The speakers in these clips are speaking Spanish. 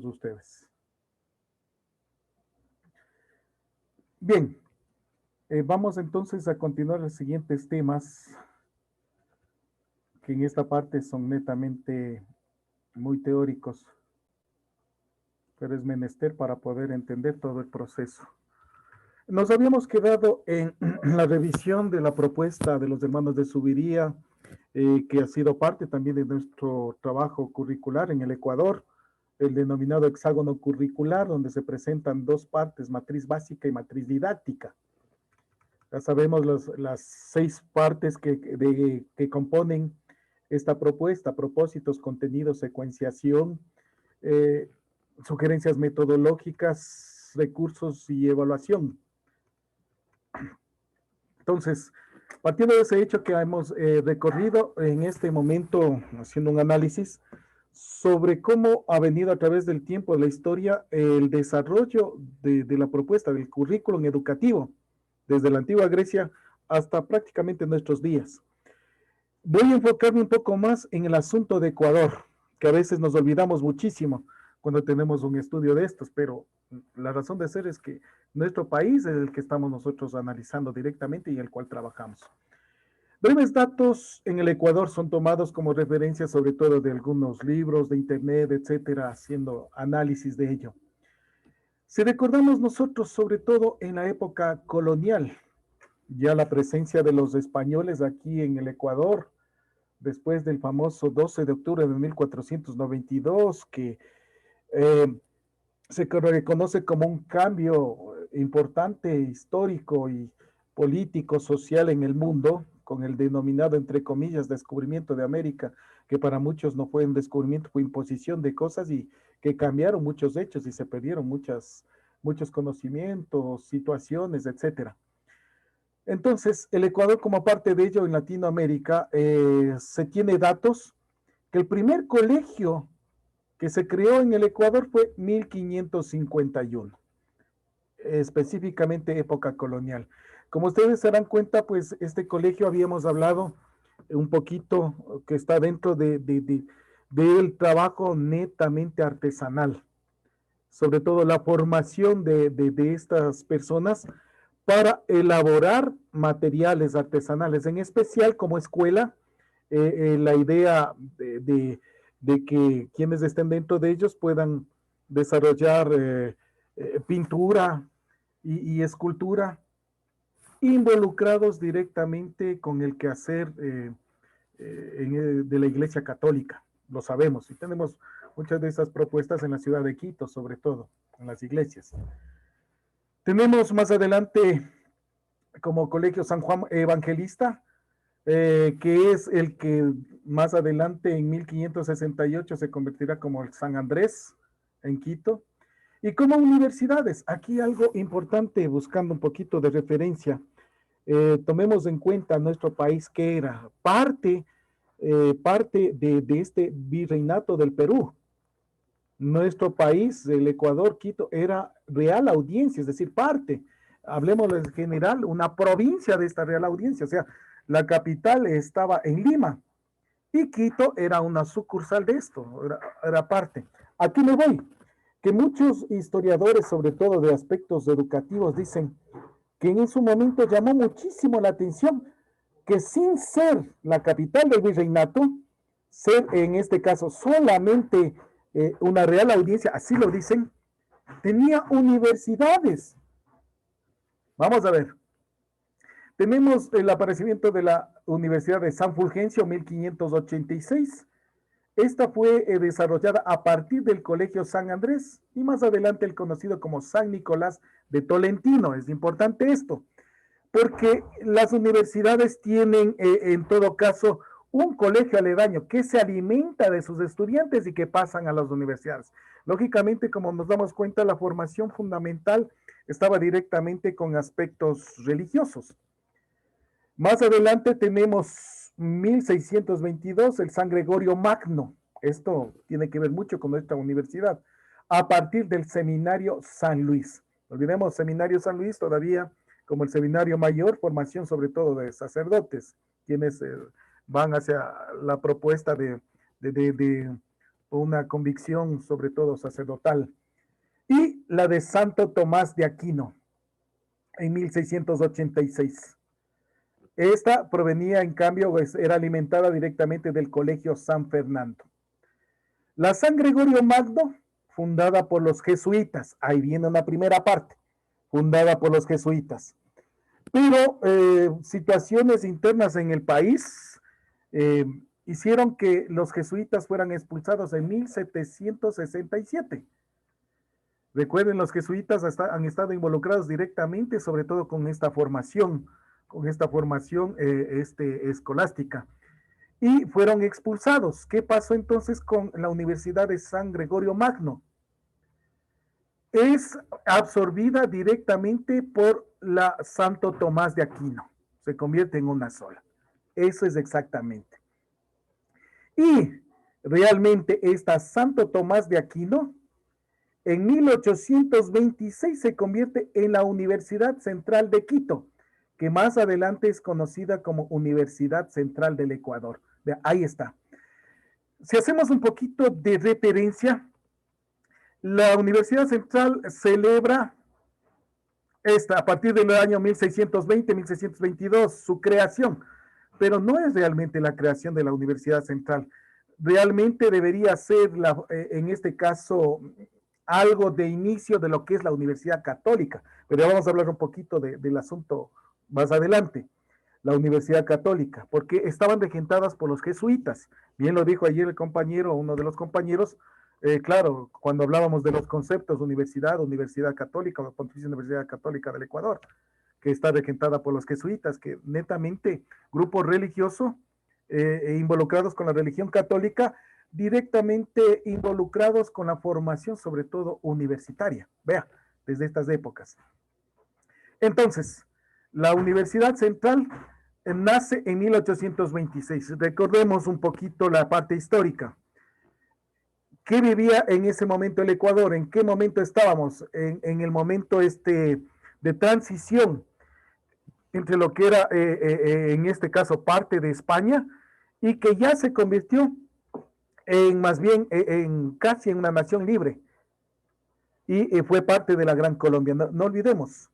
todos ustedes. Bien, vamos entonces a continuar los siguientes temas, que en esta parte son netamente muy teóricos, pero es menester para poder entender todo el proceso. Nos habíamos quedado en la revisión de la propuesta de los hermanos de Subiría, que ha sido parte también de nuestro trabajo curricular en el Ecuador, el denominado hexágono curricular, donde se presentan dos partes, matriz básica y matriz didáctica. Ya sabemos las 6 partes que componen esta propuesta: propósitos, contenido, secuenciación, sugerencias metodológicas, recursos y evaluación. Entonces, partiendo de ese hecho que hemos recorrido en este momento, haciendo un análisis sobre cómo ha venido a través del tiempo, de la historia, el desarrollo de la propuesta del currículum educativo, desde la antigua Grecia hasta prácticamente nuestros días. Voy a enfocarme un poco más en el asunto de Ecuador, que a veces nos olvidamos muchísimo cuando tenemos un estudio de estos, pero la razón de ser es que nuestro país es el que estamos nosotros analizando directamente y el cual trabajamos. Breves datos en el Ecuador son tomados como referencia sobre todo de algunos libros de internet, etcétera, haciendo análisis de ello. Si recordamos nosotros, sobre todo en la época colonial, ya la presencia de los españoles aquí en el Ecuador, después del famoso 12 de octubre de 1492, que se reconoce como un cambio importante, histórico y político, social en el mundo, con el denominado, entre comillas, descubrimiento de América, que para muchos no fue un descubrimiento, fue imposición de cosas y que cambiaron muchos hechos y se perdieron muchos conocimientos, situaciones, etcétera. Entonces, el Ecuador, como parte de ello en Latinoamérica, se tiene datos que el primer colegio que se creó en el Ecuador fue 1551, específicamente época colonial. Como ustedes se dan cuenta, pues este colegio habíamos hablado un poquito que está dentro del trabajo netamente artesanal, sobre todo la formación de estas personas para elaborar materiales artesanales, en especial como escuela, la idea de que quienes estén dentro de ellos puedan desarrollar pintura y escultura, involucrados directamente con el quehacer de la Iglesia Católica. Lo sabemos y tenemos muchas de esas propuestas en la ciudad de Quito, sobre todo en las iglesias. Tenemos más adelante como Colegio San Juan Evangelista, que es el que más adelante en 1568 se convertirá como el San Andrés en Quito. Y como universidades, aquí algo importante, buscando un poquito de referencia, tomemos en cuenta nuestro país, que era parte de este virreinato del Perú. Nuestro país, el Ecuador, Quito, era real audiencia, es decir, parte, hablemos en general, una provincia de esta real audiencia, o sea, la capital estaba en Lima y Quito era una sucursal de esto, era parte. Aquí me voy, que muchos historiadores, sobre todo de aspectos educativos, dicen que en su momento llamó muchísimo la atención que sin ser la capital del virreinato, ser en este caso solamente una real audiencia, así lo dicen, tenía universidades. Vamos a ver. Tenemos el aparecimiento de la Universidad de San Fulgencio, 1586. Esta fue desarrollada a partir del Colegio San Andrés y más adelante el conocido como San Nicolás de Tolentino. Es importante esto, porque las universidades tienen en todo caso un colegio aledaño que se alimenta de sus estudiantes y que pasan a las universidades. Lógicamente, como nos damos cuenta, la formación fundamental estaba directamente con aspectos religiosos. Más adelante tenemos 1622, el San Gregorio Magno. Esto tiene que ver mucho con nuestra universidad. A partir del Seminario San Luis. Olvidemos Seminario San Luis todavía como el Seminario Mayor, formación sobre todo de sacerdotes, quienes van hacia la propuesta de una convicción sobre todo sacerdotal, y la de Santo Tomás de Aquino en 1686. Esta provenía, en cambio, era alimentada directamente del Colegio San Fernando. La San Gregorio Magno, fundada por los jesuitas, ahí viene una primera parte, fundada por los jesuitas. Pero situaciones internas en el país hicieron que los jesuitas fueran expulsados en 1767. Recuerden, los jesuitas han estado involucrados directamente, sobre todo con esta formación escolástica, y fueron expulsados. ¿Qué pasó entonces con la Universidad de San Gregorio Magno? Es absorbida directamente por la Santo Tomás de Aquino. Se convierte en una sola. Eso es exactamente. Y realmente esta Santo Tomás de Aquino en 1826 se convierte en la Universidad Central de Quito, que más adelante es conocida como Universidad Central del Ecuador. Ahí está. Si hacemos un poquito de referencia, la Universidad Central celebra a partir del año 1620-1622 su creación, pero no es realmente la creación de la Universidad Central. Realmente debería ser, en este caso, algo de inicio de lo que es la Universidad Católica, pero ya vamos a hablar un poquito del asunto más adelante. La Universidad Católica, porque estaban regentadas por los jesuitas. Bien lo dijo ayer el compañero, uno de los compañeros, claro, cuando hablábamos de los conceptos universidad católica o Pontificia Universidad Católica del Ecuador, que está regentada por los jesuitas, que netamente grupo religioso involucrados con la religión católica, directamente involucrados con la formación, sobre todo universitaria. Vea, desde estas épocas. Entonces, la Universidad Central nace en 1826. Recordemos un poquito la parte histórica. ¿Qué vivía en ese momento el Ecuador? ¿En qué momento estábamos? En el momento de transición entre lo que era, en este caso, parte de España, y que ya se convirtió en más bien casi en una nación libre. Y fue parte de la Gran Colombia. No olvidemos,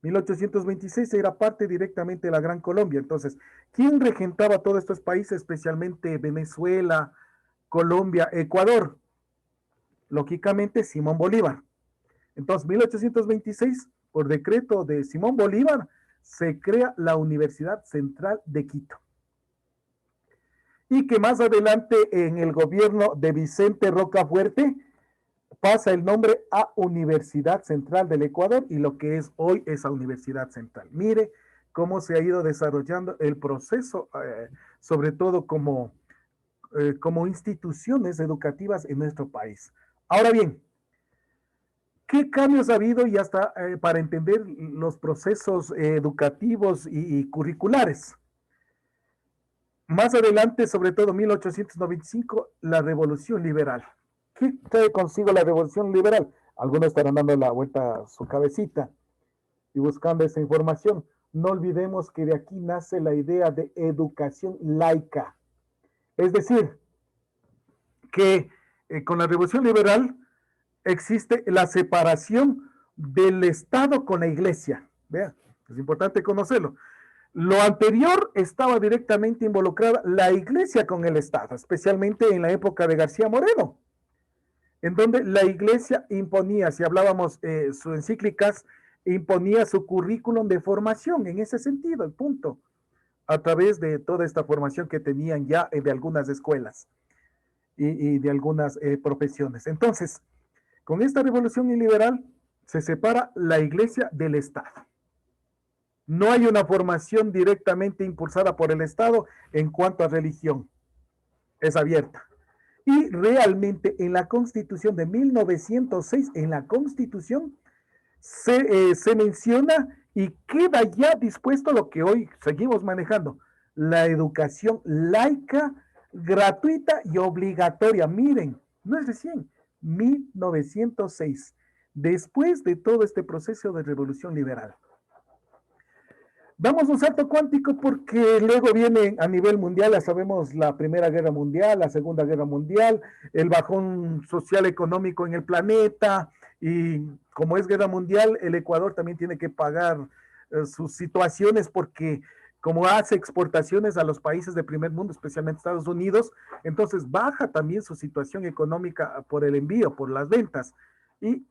1826 era parte directamente de la Gran Colombia. Entonces, ¿quién regentaba todos estos países, especialmente Venezuela, Colombia, Ecuador? Lógicamente, Simón Bolívar. Entonces, 1826, por decreto de Simón Bolívar, se crea la Universidad Central de Quito. Y que más adelante, en el gobierno de Vicente Rocafuerte, pasa el nombre a Universidad Central del Ecuador, y lo que es hoy esa Universidad Central. Mire cómo se ha ido desarrollando el proceso, sobre todo como instituciones educativas en nuestro país. Ahora bien, ¿qué cambios ha habido y hasta para entender los procesos educativos y curriculares? Más adelante, sobre todo 1895, la Revolución Liberal. ¿Qué trae consigo la Revolución Liberal? Algunos estarán dando la vuelta a su cabecita y buscando esa información. No olvidemos que de aquí nace la idea de educación laica. Es decir, que con la Revolución Liberal existe la separación del Estado con la Iglesia. Vea, es importante conocerlo. Lo anterior estaba directamente involucrada la Iglesia con el Estado, especialmente en la época de García Moreno, en donde la Iglesia imponía, si hablábamos sus encíclicas, imponía su currículum de formación en ese sentido, el punto, a través de toda esta formación que tenían ya de algunas escuelas y de algunas profesiones. Entonces, con esta revolución liberal se separa la Iglesia del Estado. No hay una formación directamente impulsada por el Estado en cuanto a religión. Es abierta. Y realmente en la Constitución de 1906, en la Constitución, se menciona y queda ya dispuesto lo que hoy seguimos manejando, la educación laica, gratuita y obligatoria. Miren, no es recién, 1906, después de todo este proceso de revolución liberal. Damos un salto cuántico porque luego viene a nivel mundial, ya sabemos, la Primera Guerra Mundial, la Segunda Guerra Mundial, el bajón social económico en el planeta, y como es guerra mundial, el Ecuador también tiene que pagar sus situaciones porque como hace exportaciones a los países de primer mundo, especialmente Estados Unidos, entonces baja también su situación económica por el envío, por las ventas. Y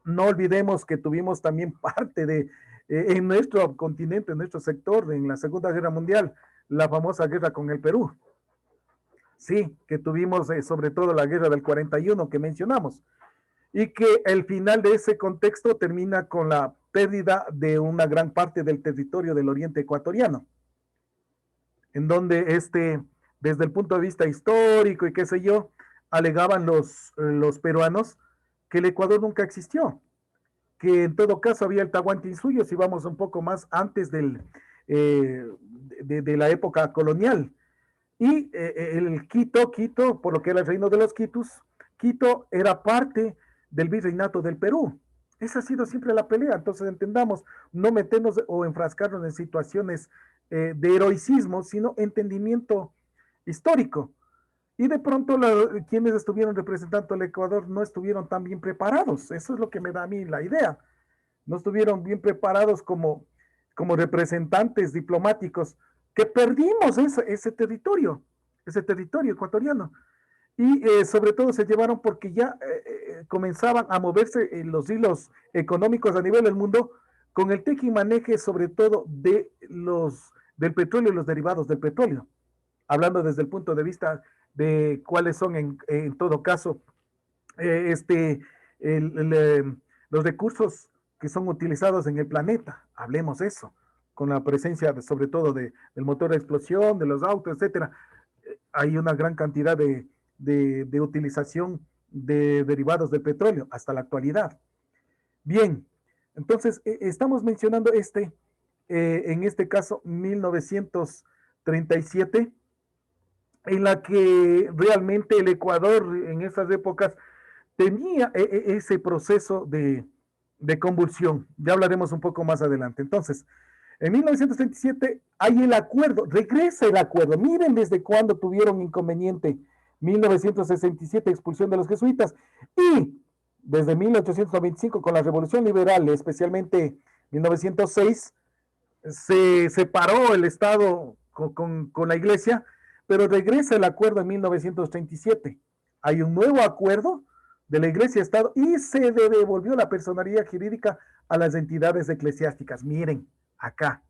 no olvidemos que tuvimos también parte de, en nuestro continente, en nuestro sector, en la Segunda Guerra Mundial, la famosa guerra con el Perú. Sí, que tuvimos sobre todo la guerra del 41 que mencionamos, y que el final de ese contexto termina con la pérdida de una gran parte del territorio del oriente ecuatoriano, en donde desde el punto de vista histórico y qué sé yo, alegaban los peruanos que el Ecuador nunca existió, que en todo caso había el Tahuantinsuyo, si vamos un poco más antes de la época colonial. Y el Quito, por lo que era el reino de los Quitus, Quito era parte del virreinato del Perú. Esa ha sido siempre la pelea. Entonces entendamos, no meternos o enfrascarnos en situaciones de heroicismo, sino entendimiento histórico. Y de pronto quienes estuvieron representando al Ecuador no estuvieron tan bien preparados. Eso es lo que me da a mí la idea. No estuvieron bien preparados como representantes diplomáticos, que perdimos ese territorio ecuatoriano. Y sobre todo se llevaron porque ya comenzaban a moverse los hilos económicos a nivel del mundo con el tejimaneje sobre todo del petróleo y los derivados del petróleo. Hablando desde el punto de vista de cuáles son en todo caso eh, este, los recursos que son utilizados en el planeta. Hablemos eso, con la presencia sobre todo del motor de explosión, de los autos, etcétera. Hay una gran cantidad de utilización de derivados del petróleo hasta la actualidad. Bien, entonces estamos mencionando en este caso, 1937, en la que realmente el Ecuador en esas épocas tenía ese proceso de convulsión. Ya hablaremos un poco más adelante. Entonces, en 1937 hay el acuerdo, regresa el acuerdo. Miren desde cuándo tuvieron inconveniente. 1967, expulsión de los jesuitas. Y desde 1825, con la Revolución Liberal, especialmente 1906, se separó el Estado con la Iglesia, pero regresa el acuerdo en 1937. Hay un nuevo acuerdo de la Iglesia-Estado y se devolvió la personalidad jurídica a las entidades eclesiásticas. Miren, acá,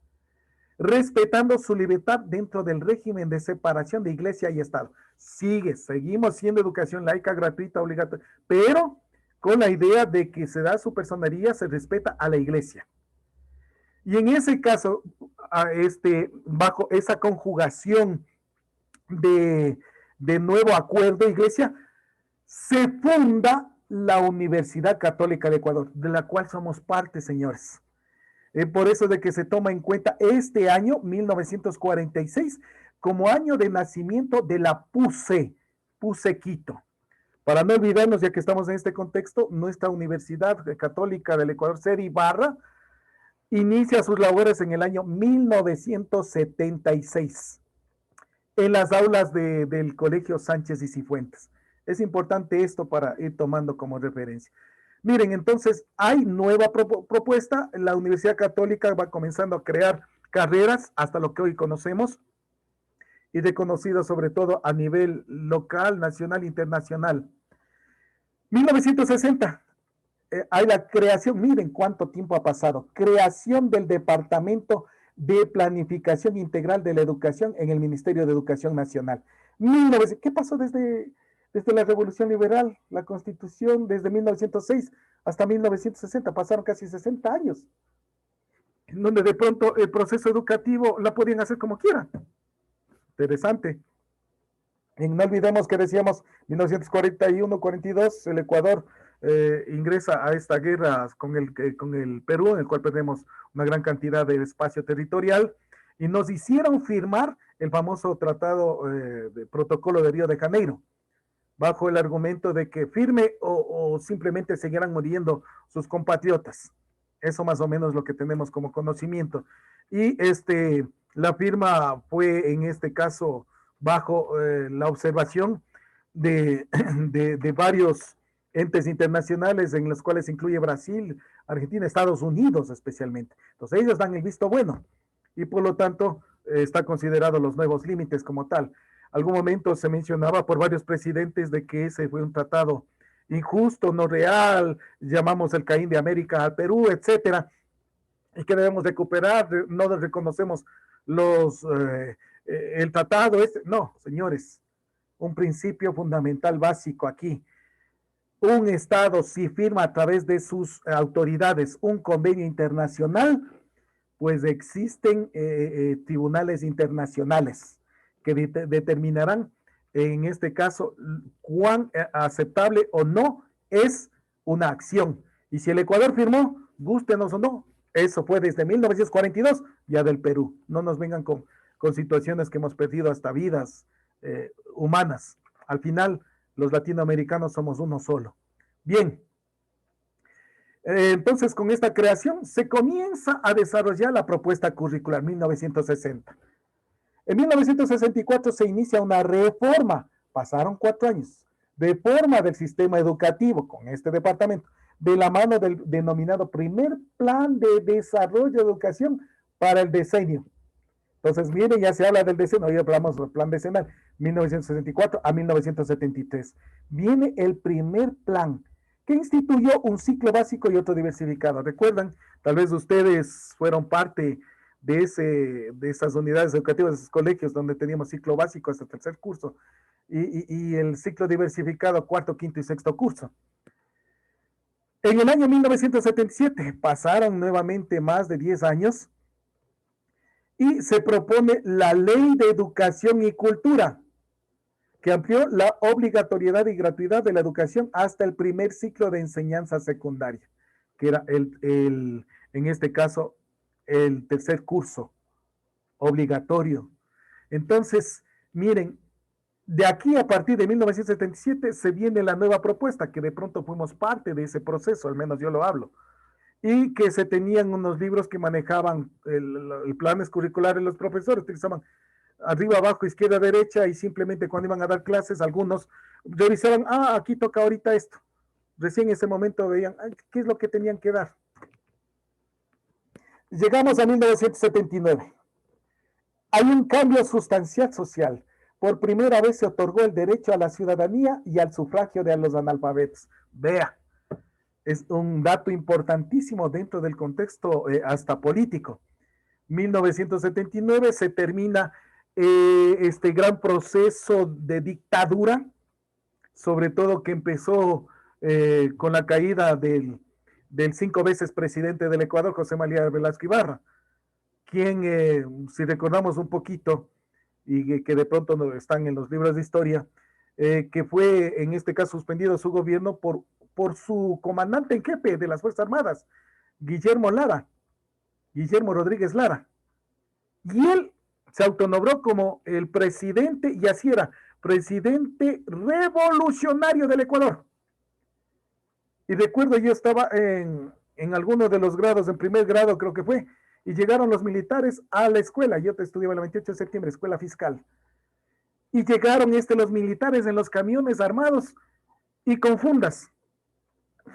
respetando su libertad dentro del régimen de separación de Iglesia y Estado. Seguimos siendo educación laica, gratuita, obligatoria, pero con la idea de que se da su personalidad, se respeta a la Iglesia. Y en ese caso, bajo esa conjugación de nuevo acuerdo, Iglesia, se funda la Universidad Católica de Ecuador, de la cual somos parte, señores. Por eso de que se toma en cuenta este año, 1946, como año de nacimiento de la PUCE Quito. Para no olvidarnos, ya que estamos en este contexto, nuestra Universidad Católica del Ecuador, sede Ibarra, inicia sus labores en el año 1976 en las aulas del Colegio Sánchez y Cifuentes. Es importante esto para ir tomando como referencia. Miren, entonces hay nueva propuesta. La Universidad Católica va comenzando a crear carreras hasta lo que hoy conocemos y reconocidas sobre todo a nivel local, nacional, internacional. 1960, hay la creación, miren cuánto tiempo ha pasado, creación del Departamento de Planificación Integral de la Educación en el Ministerio de Educación Nacional. ¿Qué pasó desde la Revolución Liberal, la Constitución, desde 1906 hasta 1960? Pasaron casi 60 años, en donde de pronto el proceso educativo la podían hacer como quieran. Interesante. Y no olvidemos que decíamos 1941-42, el Ecuador ingresa a esta guerra con el Perú, en el cual perdemos una gran cantidad de espacio territorial, y nos hicieron firmar el famoso tratado de protocolo de Río de Janeiro, bajo el argumento de que firme o simplemente seguirán muriendo sus compatriotas. Eso más o menos lo que tenemos como conocimiento. Y la firma fue en este caso bajo la observación de, de varios entes internacionales en los cuales incluye Brasil, Argentina, Estados Unidos especialmente. Entonces ellos dan el visto bueno y por lo tanto está considerado los nuevos límites como tal. Algún momento se mencionaba por varios presidentes de que ese fue un tratado injusto, no real, llamamos el Caín de América al Perú, etcétera, y que debemos recuperar, no reconocemos el tratado. No, señores, un principio fundamental básico aquí. Un Estado, si firma a través de sus autoridades un convenio internacional, pues existen tribunales internacionales que determinarán, en este caso, cuán aceptable o no es una acción. Y si el Ecuador firmó, gústenos o no, eso fue desde 1942 ya del Perú. No nos vengan con situaciones que hemos perdido hasta vidas humanas. Al final, los latinoamericanos somos uno solo. Bien. Entonces, con esta creación se comienza a desarrollar la propuesta curricular 1960. En 1964 se inicia una reforma, pasaron 4 años, reforma del sistema educativo con este departamento, de la mano del denominado primer plan de desarrollo de educación para el decenio. Entonces, miren, ya se habla del decenio, hoy hablamos del plan decenal, 1964 a 1973. Viene el primer plan que instituyó un ciclo básico y otro diversificado. ¿Recuerdan? Tal vez ustedes fueron parte de esas unidades educativas, de esos colegios donde teníamos ciclo básico hasta tercer curso y el ciclo diversificado cuarto, quinto y sexto curso. En el año 1977 pasaron nuevamente más de 10 años y se propone la Ley de Educación y Cultura, que amplió la obligatoriedad y gratuidad de la educación hasta el primer ciclo de enseñanza secundaria, que era en este caso el tercer curso obligatorio. Entonces, miren, de aquí a partir de 1977 se viene la nueva propuesta, que de pronto fuimos parte de ese proceso, al menos yo lo hablo, y que se tenían unos libros que manejaban el planes curriculares, los profesores utilizaban arriba, abajo, izquierda, derecha, y simplemente cuando iban a dar clases, algunos revisaban, aquí toca ahorita esto. Recién en ese momento veían, ¿qué es lo que tenían que dar? Llegamos a 1979. Hay un cambio sustancial social. Por primera vez se otorgó el derecho a la ciudadanía y al sufragio de los analfabetos. Vea, es un dato importantísimo dentro del contexto hasta político. 1979 se termina este gran proceso de dictadura, sobre todo que empezó con la caída del 5 veces presidente del Ecuador, José María Velasco Ibarra, quien, si recordamos un poquito, y que de pronto no están en los libros de historia, que fue en este caso suspendido su gobierno por su comandante en jefe de las Fuerzas Armadas, Guillermo Rodríguez Lara. Y él se autonombró como el presidente, y así era, presidente revolucionario del Ecuador. Y recuerdo, yo estaba en alguno de los grados, en primer grado creo que fue, y llegaron los militares a la escuela. Yo estudiaba el 28 de septiembre, escuela fiscal. Y llegaron los militares en los camiones armados y con fundas.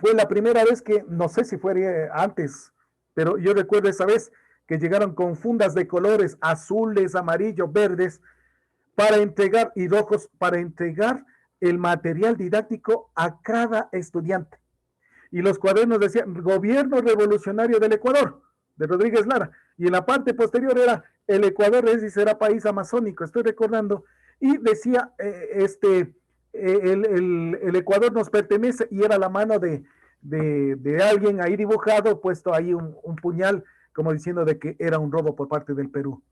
Fue la primera vez que, no sé si fue antes, pero yo recuerdo esa vez que llegaron con fundas de colores azules, amarillos, verdes, para entregar, y rojos, para entregar el material didáctico a cada estudiante. Y los cuadernos decían Gobierno Revolucionario del Ecuador, de Rodríguez Lara, y en la parte posterior era el Ecuador es y será país amazónico, estoy recordando, y decía el Ecuador nos pertenece, y era la mano de alguien ahí dibujado, puesto ahí un puñal, como diciendo de que era un robo por parte del Perú.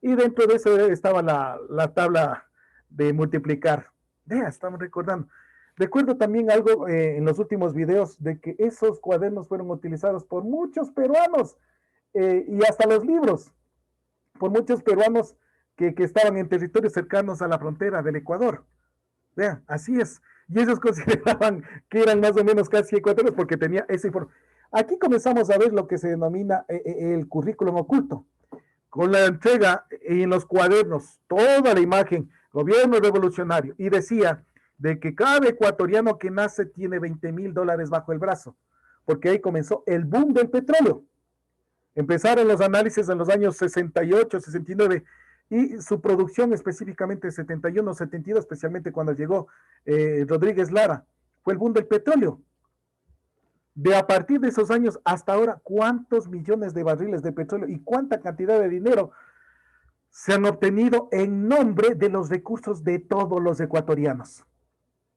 Y dentro de eso estaba la tabla de multiplicar. Vea, estamos recordando. Recuerdo también algo en los últimos videos de que esos cuadernos fueron utilizados por muchos peruanos y hasta los libros, por muchos peruanos que estaban en territorios cercanos a la frontera del Ecuador. Vean, así es. Y ellos consideraban que eran más o menos casi ecuatorianos porque tenía ese informe. Aquí comenzamos a ver lo que se denomina el currículum oculto, con la entrega en los cuadernos, toda la imagen, gobierno revolucionario, y decía de que cada ecuatoriano que nace tiene $20,000 bajo el brazo, porque ahí comenzó el boom del petróleo. Empezaron los análisis en los años 68, 69, y su producción específicamente 71, 72, especialmente cuando llegó Rodríguez Lara, fue el boom del petróleo. De a partir de esos años hasta ahora, ¿cuántos millones de barriles de petróleo y cuánta cantidad de dinero se han obtenido en nombre de los recursos de todos los ecuatorianos?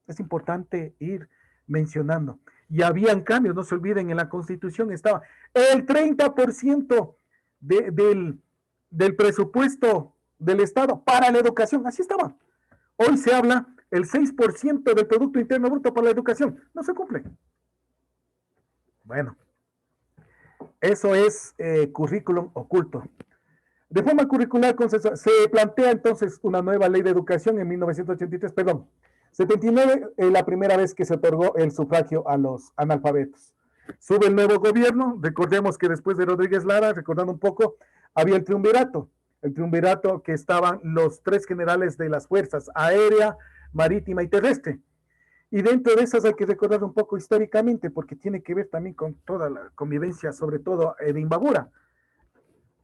Es importante ir mencionando. Y habían cambios, no se olviden, en la Constitución estaba el 30% del presupuesto del Estado para la educación, así estaba. Hoy se habla el 6% del Producto Interno Bruto para la educación, no se cumple. Bueno, eso es currículum oculto. De forma curricular consensual, se plantea entonces una nueva ley de educación en 1983, perdón, 79, la primera vez que se otorgó el sufragio a los analfabetos. Sube el nuevo gobierno, recordemos que después de Rodríguez Lara, recordando un poco, había el triunvirato que estaban los 3 generales de las fuerzas, aérea, marítima y terrestre. Y dentro de esas hay que recordar un poco históricamente, porque tiene que ver también con toda la convivencia, sobre todo de Imbabura.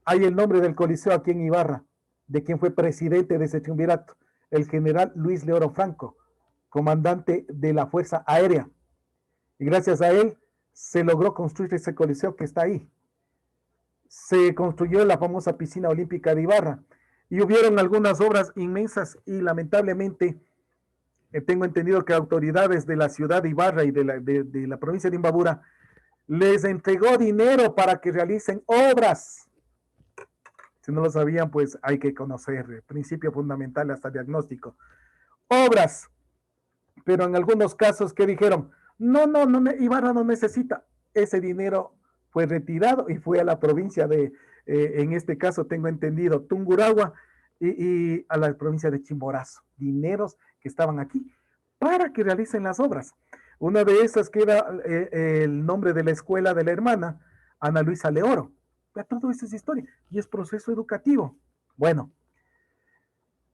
Hay el nombre del Coliseo aquí en Ibarra, de quien fue presidente de ese triunvirato, el general Luis Leoro Franco, comandante de la Fuerza Aérea. Y gracias a él se logró construir ese coliseo que está ahí. Se construyó la famosa piscina olímpica de Ibarra. Y hubieron algunas obras inmensas y lamentablemente tengo entendido que autoridades de la ciudad de Ibarra y de la provincia de Imbabura les entregó dinero para que realicen obras. Si no lo sabían, pues hay que conocer, principio fundamental hasta diagnóstico. Obras, pero en algunos casos que dijeron, no, Ibarra no necesita. Ese dinero fue retirado y fue a la provincia de, en este caso tengo entendido, Tungurahua y a la provincia de Chimborazo. Dineros que estaban aquí para que realicen las obras. Una de esas que era el nombre de la escuela de la hermana, Ana Luisa Leoro. Ya todo eso es historia y es proceso educativo. Bueno,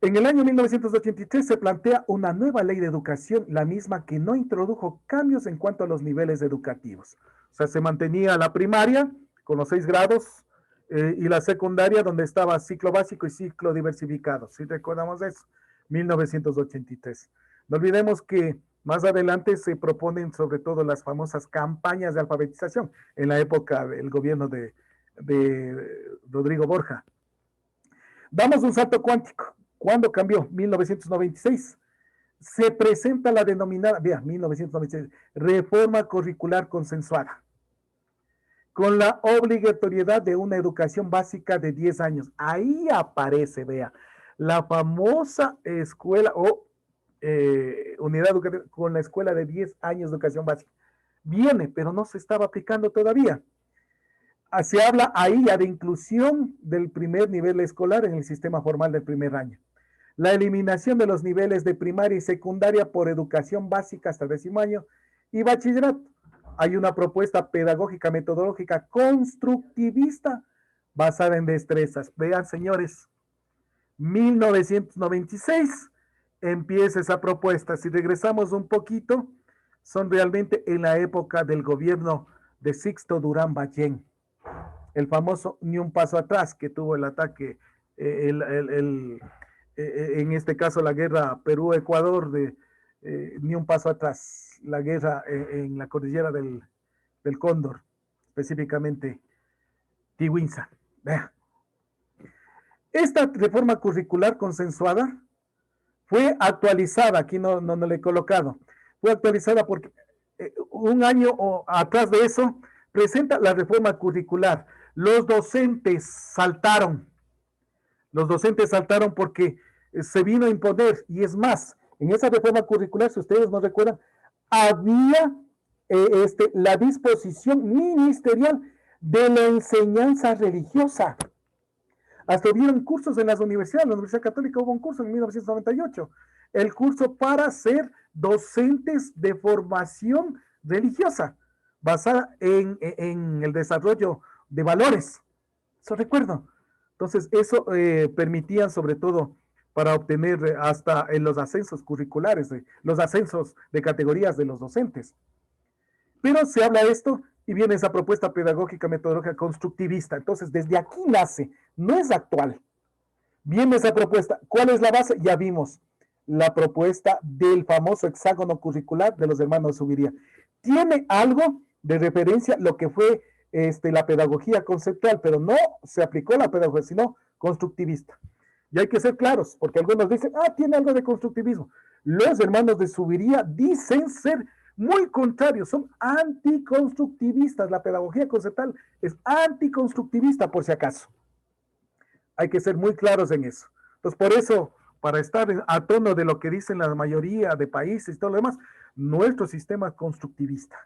en el año 1983 se plantea una nueva ley de educación, la misma que no introdujo cambios en cuanto a los niveles educativos. O sea, se mantenía la primaria con los 6 grados y la secundaria donde estaba ciclo básico y ciclo diversificado. ¿Sí recordamos eso? 1983. No olvidemos que más adelante se proponen sobre todo las famosas campañas de alfabetización en la época del gobierno de Rodrigo Borja. Damos un salto cuántico. ¿Cuándo cambió? 1996. Se presenta la denominada, vea, 1996, reforma curricular consensuada, con la obligatoriedad de una educación básica de 10 años. Ahí aparece, vea, la famosa escuela o unidad educativa con la escuela de 10 años de educación básica. Viene, pero no se estaba aplicando todavía. Se habla ahí ya de inclusión del primer nivel escolar en el sistema formal del primer año. La eliminación de los niveles de primaria y secundaria por educación básica hasta el 10º año y bachillerato. Hay una propuesta pedagógica, metodológica, constructivista, basada en destrezas. Vean, señores, 1996 empieza esa propuesta. Si regresamos un poquito, son realmente en la época del gobierno de Sixto Durán Ballén. El famoso ni un paso atrás que tuvo el ataque, en este caso la guerra Perú-Ecuador, ni un paso atrás, la guerra en la cordillera del Cóndor, específicamente Tihuinza. Esta reforma curricular consensuada fue actualizada, aquí no le he colocado, fue actualizada porque un año atrás de eso presenta la reforma curricular. Los docentes saltaron porque se vino a imponer, y es más, en esa reforma curricular, si ustedes no recuerdan, había la disposición ministerial de la enseñanza religiosa. Hasta hubieron cursos en las universidades. La Universidad Católica hubo un curso en 1998, el curso para ser docentes de formación religiosa. basada en el desarrollo de valores. Eso recuerdo. Entonces, eso permitía sobre todo para obtener hasta en los ascensos curriculares, los ascensos de categorías de los docentes. Pero se habla de esto y viene esa propuesta pedagógica metodológica constructivista. Entonces, desde aquí nace, no es actual. Viene esa propuesta. ¿Cuál es la base? Ya vimos la propuesta del famoso hexágono curricular de los hermanos Subiría. Tiene algo de referencia lo que fue la pedagogía conceptual, pero no se aplicó la pedagogía, sino constructivista. Y hay que ser claros, porque algunos dicen, tiene algo de constructivismo. Los hermanos de Subiría dicen ser muy contrarios, son anticonstructivistas. La pedagogía conceptual es anticonstructivista, por si acaso. Hay que ser muy claros en eso. Entonces, por eso, para estar a tono de lo que dicen la mayoría de países y todo lo demás, nuestro sistema constructivista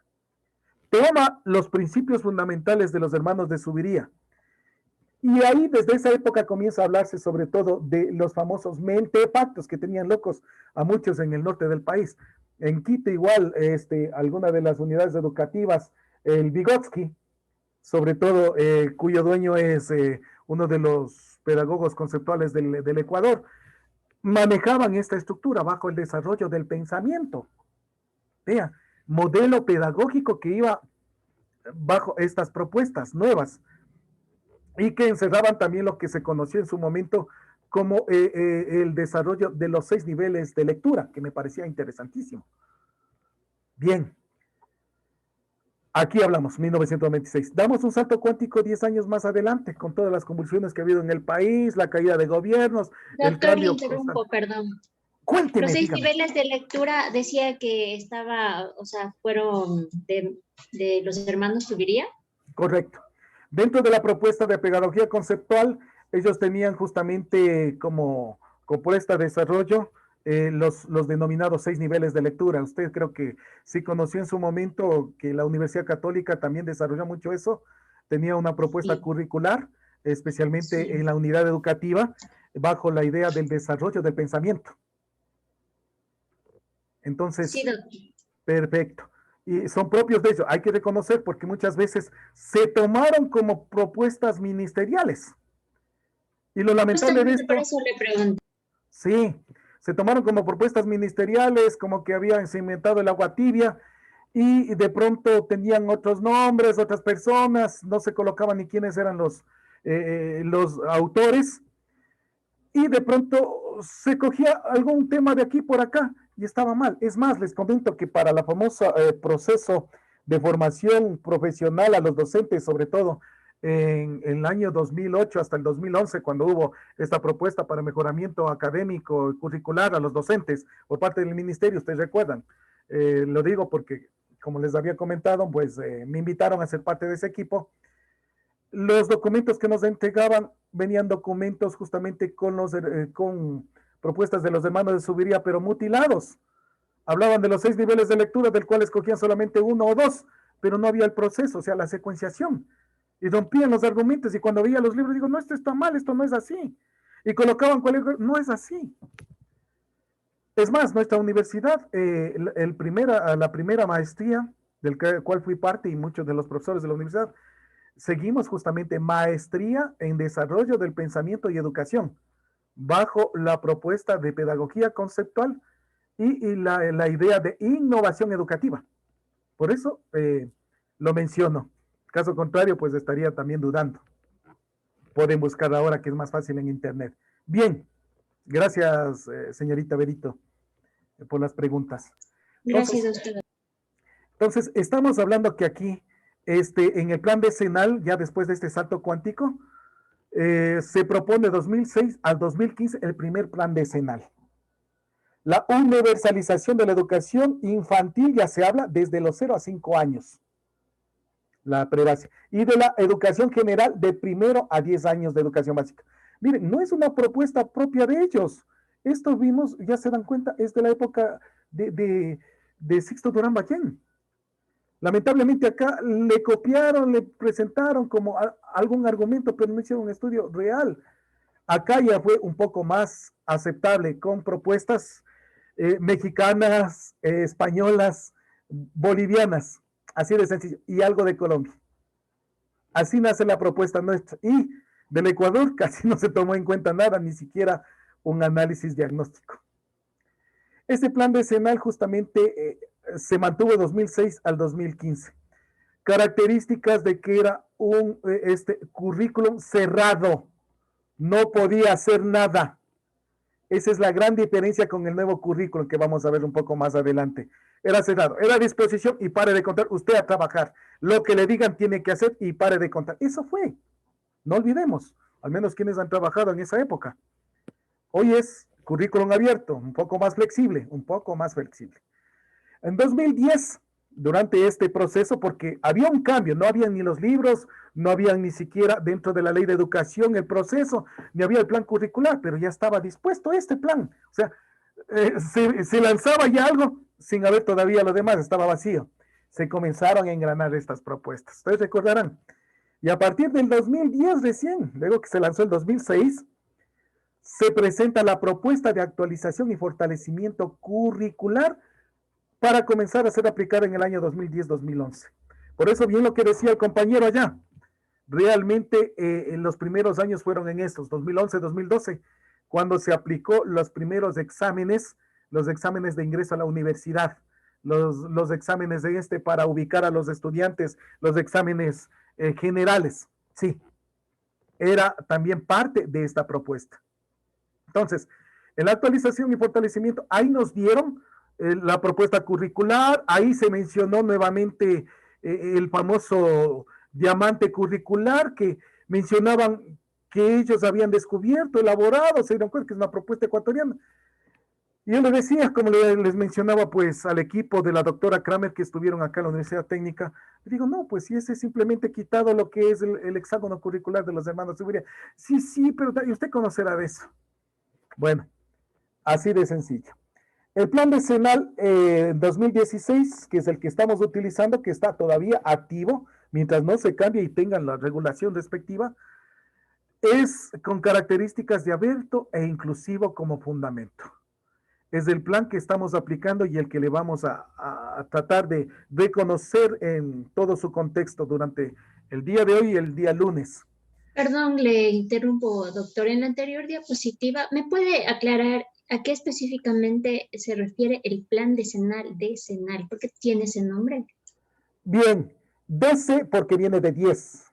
toma los principios fundamentales de los hermanos de Subiría. Y ahí, desde esa época, comienza a hablarse sobre todo de los famosos mentepactos que tenían locos a muchos en el norte del país. En Quito, igual, alguna de las unidades educativas, el Vygotsky, sobre todo, cuyo dueño es uno de los pedagogos conceptuales del Ecuador, manejaban esta estructura bajo el desarrollo del pensamiento. Vea, modelo pedagógico que iba bajo estas propuestas nuevas y que encerraban también lo que se conoció en su momento como el desarrollo de los 6 niveles de lectura, que me parecía interesantísimo. Bien. Aquí hablamos, 1926. Damos un salto cuántico 10 años más adelante, con todas las convulsiones que ha habido en el país, la caída de gobiernos, el Doctor, le cambio interrumpo, constante. perdón. Cuénteme, Los 6 dígame. niveles de lectura decía que estaba, o sea, fueron de los hermanos Subiría. Correcto. Dentro de la propuesta de pedagogía conceptual, ellos tenían justamente como propuesta de desarrollo los denominados 6 niveles de lectura. Usted creo que sí conoció en su momento que la Universidad Católica también desarrolló mucho eso. Tenía una propuesta Sí, curricular, especialmente en sí. la unidad educativa, bajo la idea del desarrollo del pensamiento. Sí, Entonces, doctor. perfecto. Y son propios de ellos, hay que reconocer porque muchas veces se tomaron como propuestas ministeriales. Y lo lamentable de Justamente por esto, eso le pregunto. sí, se tomaron como propuestas ministeriales, como que habían inventado el agua tibia y de pronto tenían otros nombres, otras personas, no se colocaban ni quiénes eran los autores y de pronto se cogía algún tema de aquí por acá y estaba mal. Es más, les comento que para la famosa proceso de formación profesional a los docentes, sobre todo en el año 2008 hasta el 2011, cuando hubo esta propuesta para mejoramiento académico y curricular a los docentes por parte del ministerio, ustedes recuerdan. Lo digo porque, como les había comentado, pues me invitaron a ser parte de ese equipo. Los documentos que nos entregaban venían documentos justamente con propuestas de los hermanos de Subiría, pero mutilados. Hablaban de los 6 niveles de lectura, del cual escogían solamente uno o dos, pero no había el proceso, o sea, la secuenciación. Y rompían los argumentos, y cuando veía los libros, digo, no, esto está mal, esto no es así. Y colocaban cualquier, no es así. Es más, nuestra universidad, la primera maestría, del cual fui parte y muchos de los profesores de la universidad, seguimos justamente maestría en desarrollo del pensamiento y educación, bajo la propuesta de pedagogía conceptual y la idea de innovación educativa. Por eso lo menciono. Caso contrario, pues estaría también dudando. Pueden buscar ahora que es más fácil en Internet. Bien, gracias, señorita Berito, por las preguntas. Gracias, Entonces, doctor. entonces, estamos hablando que aquí, en el plan decenal, ya después de este salto cuántico, se propone 2006 al 2015 el primer plan decenal. La universalización de la educación infantil ya se habla desde los 0 a 5 años, la pre-básica, y de la educación general de primero a 10 años de educación básica. Miren, no es una propuesta propia de ellos. Esto vimos, ya se dan cuenta, es de la época de Sixto Durán Ballén. Lamentablemente acá le copiaron, le presentaron como algún argumento, pero no hicieron un estudio real. Acá ya fue un poco más aceptable con propuestas mexicanas, españolas, bolivianas. Así de sencillo. Y algo de Colombia. Así nace la propuesta nuestra. Y del Ecuador casi no se tomó en cuenta nada, ni siquiera un análisis diagnóstico. Este plan decenal justamente se mantuvo de 2006 al 2015. Características de que era un currículum cerrado, no podía hacer nada. Esa es la gran diferencia con el nuevo currículum que vamos a ver un poco más adelante. Era cerrado, era a disposición y pare de contar, usted a trabajar. Lo que le digan tiene que hacer y pare de contar. Eso fue, no olvidemos, al menos quienes han trabajado en esa época. Hoy es currículum abierto, un poco más flexible, un poco más flexible. En 2010, durante este proceso, porque había un cambio, no había ni los libros, no había ni siquiera dentro de la ley de educación el proceso, ni había el plan curricular, pero ya estaba dispuesto este plan. O sea, se lanzaba ya algo sin haber todavía lo demás, estaba vacío. Se comenzaron a engranar estas propuestas. Ustedes recordarán. Y a partir del 2010 recién, luego que se lanzó el 2006, se presenta la propuesta de actualización y fortalecimiento curricular para comenzar a ser aplicada en el año 2010-2011. Por eso, bien lo que decía el compañero allá, realmente en los primeros años fueron en estos, 2011-2012, cuando se aplicó los primeros exámenes, los exámenes de ingreso a la universidad, los exámenes de para ubicar a los estudiantes, los exámenes generales. Sí, era también parte de esta propuesta. Entonces, en la actualización y fortalecimiento, ahí nos dieron la propuesta curricular, ahí se mencionó nuevamente el famoso diamante curricular que mencionaban que ellos habían descubierto, elaborado, se dieron cuenta que es una propuesta ecuatoriana. Y yo les decía, como les mencionaba pues al equipo de la doctora Kramer que estuvieron acá en la Universidad Técnica, le digo, no, pues si ese es simplemente quitado lo que es el hexágono curricular de los hermanos Zubiría. Sí, sí, pero usted conocerá de eso. Bueno, así de sencillo. El plan decenal 2016, que es el que estamos utilizando, que está todavía activo, mientras no se cambie y tengan la regulación respectiva, es con características de abierto e inclusivo como fundamento. Es el plan que estamos aplicando y el que le vamos a tratar de reconocer en todo su contexto durante el día de hoy y el día lunes. Perdón, le interrumpo, doctor. En la anterior diapositiva, ¿me puede aclarar a qué específicamente se refiere el plan decenal? ¿Por qué tiene ese nombre? Bien, DC porque viene de 10.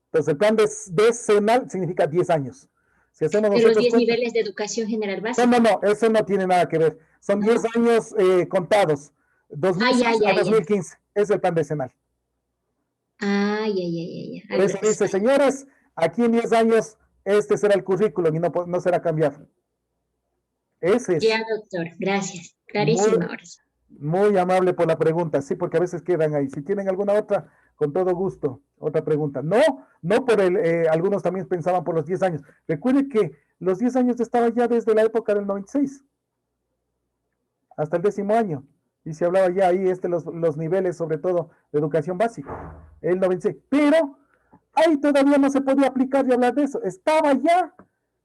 Entonces, el plan decenal significa 10 años. Si hacemos De los 10 cuenta, niveles de educación general básica. no, eso no tiene nada que ver. Son 10 años contados, 2006 a 2015. Es el plan decenal. Ya. Por eso dice, señores, aquí en 10 años este será el currículum y no será cambiado. Ese es. Ya, doctor, gracias. Clarísimo ahora. Muy amable por la pregunta, sí, porque a veces quedan ahí. Si tienen alguna otra, con todo gusto, otra pregunta. No por algunos también pensaban por los 10 años. Recuerde que los 10 años estaban ya desde la época del 96, hasta el 10º año. Y se hablaba ya ahí los niveles, sobre todo, de educación básica, el 96. Pero ahí todavía no se podía aplicar y hablar de eso. Estaba ya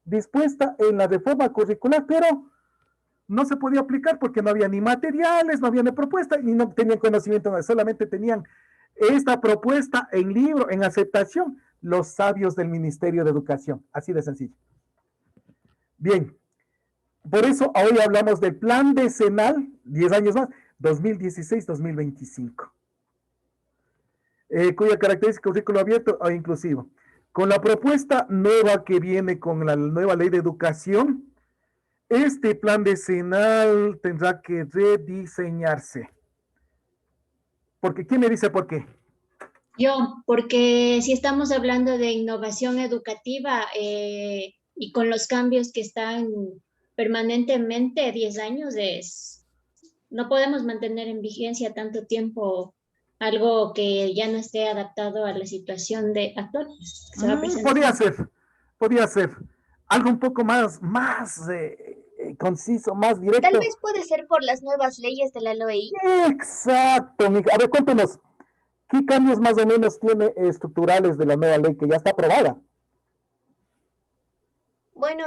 dispuesta en la reforma curricular, pero no se podía aplicar porque no había ni materiales, no había ni propuesta y no tenían conocimiento, solamente tenían esta propuesta en libro, en aceptación, los sabios del Ministerio de Educación, así de sencillo. Bien, por eso hoy hablamos del plan decenal, 10 años más, 2016-2025, cuya característica currículo abierto o inclusivo. Con la propuesta nueva que viene con la nueva ley de educación, este plan decenal tendrá que rediseñarse. Porque, ¿quién me dice por qué? Yo, porque si estamos hablando de innovación educativa y con los cambios que están permanentemente, 10 años no podemos mantener en vigencia tanto tiempo algo que ya no esté adaptado a la situación actual. Podría ser algo un poco más conciso, más directo. Tal vez puede ser por las nuevas leyes de la LOEI. Exacto, mija. A ver, cuéntenos, ¿qué cambios más o menos tiene estructurales de la nueva ley que ya está aprobada? Bueno,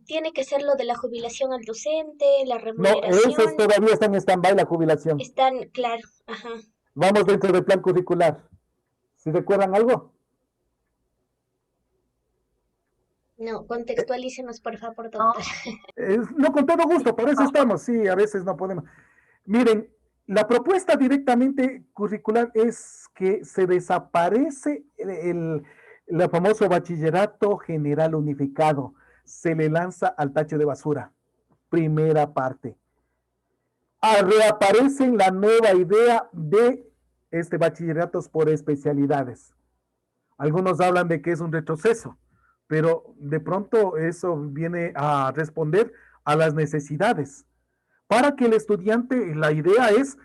tiene que ser lo de la jubilación al docente, la No, esos remuneración, todavía están en stand-by, la jubilación. están, claro, ajá. Vamos dentro del plan curricular. ¿Si recuerdan algo? No, contextualícenos, por favor, doctor. No, con todo gusto, para eso estamos. Sí, a veces no podemos. Miren, la propuesta directamente curricular es que se desaparece el famoso bachillerato general unificado. Se le lanza al tacho de basura. Primera parte. Reaparece la nueva idea de bachilleratos por especialidades. Algunos hablan de que es un retroceso, pero de pronto eso viene a responder a las necesidades. Para que el estudiante, la idea es,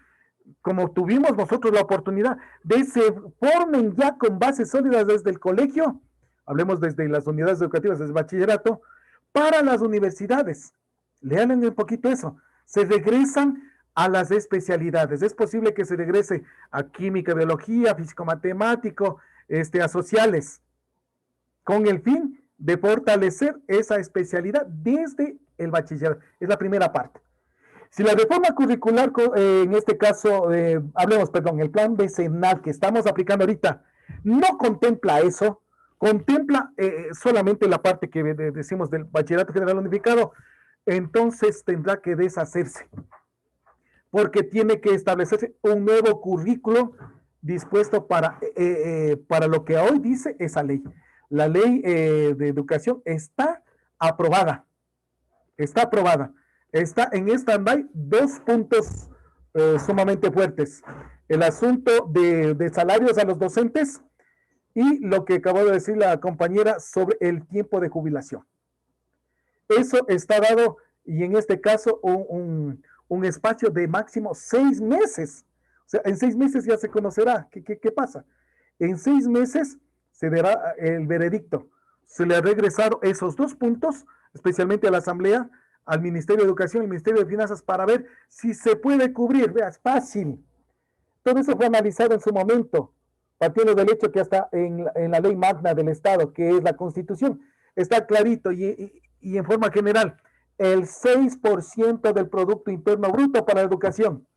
como tuvimos nosotros la oportunidad, de se formen ya con bases sólidas desde el colegio, hablemos desde las unidades educativas, desde el bachillerato, para las universidades. Lean un poquito eso. Se regresan a las especialidades. Es posible que se regrese a química, biología, físico-matemático, a sociales, con el fin de fortalecer esa especialidad desde el bachillerato. Es la primera parte. Si la reforma curricular, en este caso, el plan decenal que estamos aplicando ahorita, no contempla eso, contempla solamente la parte que decimos del bachillerato general unificado, entonces tendrá que deshacerse, porque tiene que establecerse un nuevo currículo dispuesto para lo que hoy dice esa ley. La ley de educación está aprobada, está aprobada. Está en stand-by dos puntos sumamente fuertes. El asunto de salarios a los docentes y lo que acabó de decir la compañera sobre el tiempo de jubilación. Eso está dado y en este caso un espacio de máximo 6 meses. O sea, en 6 meses ya se conocerá qué pasa. En 6 meses se dará el veredicto. Se le ha regresado esos dos puntos, especialmente a la Asamblea, al Ministerio de Educación y al Ministerio de Finanzas para ver si se puede cubrir. Vea, es fácil. Todo eso fue analizado en su momento, partiendo del hecho que hasta en la ley magna del Estado, que es la Constitución, está clarito y en forma general, el 6% del Producto Interno Bruto para la educación.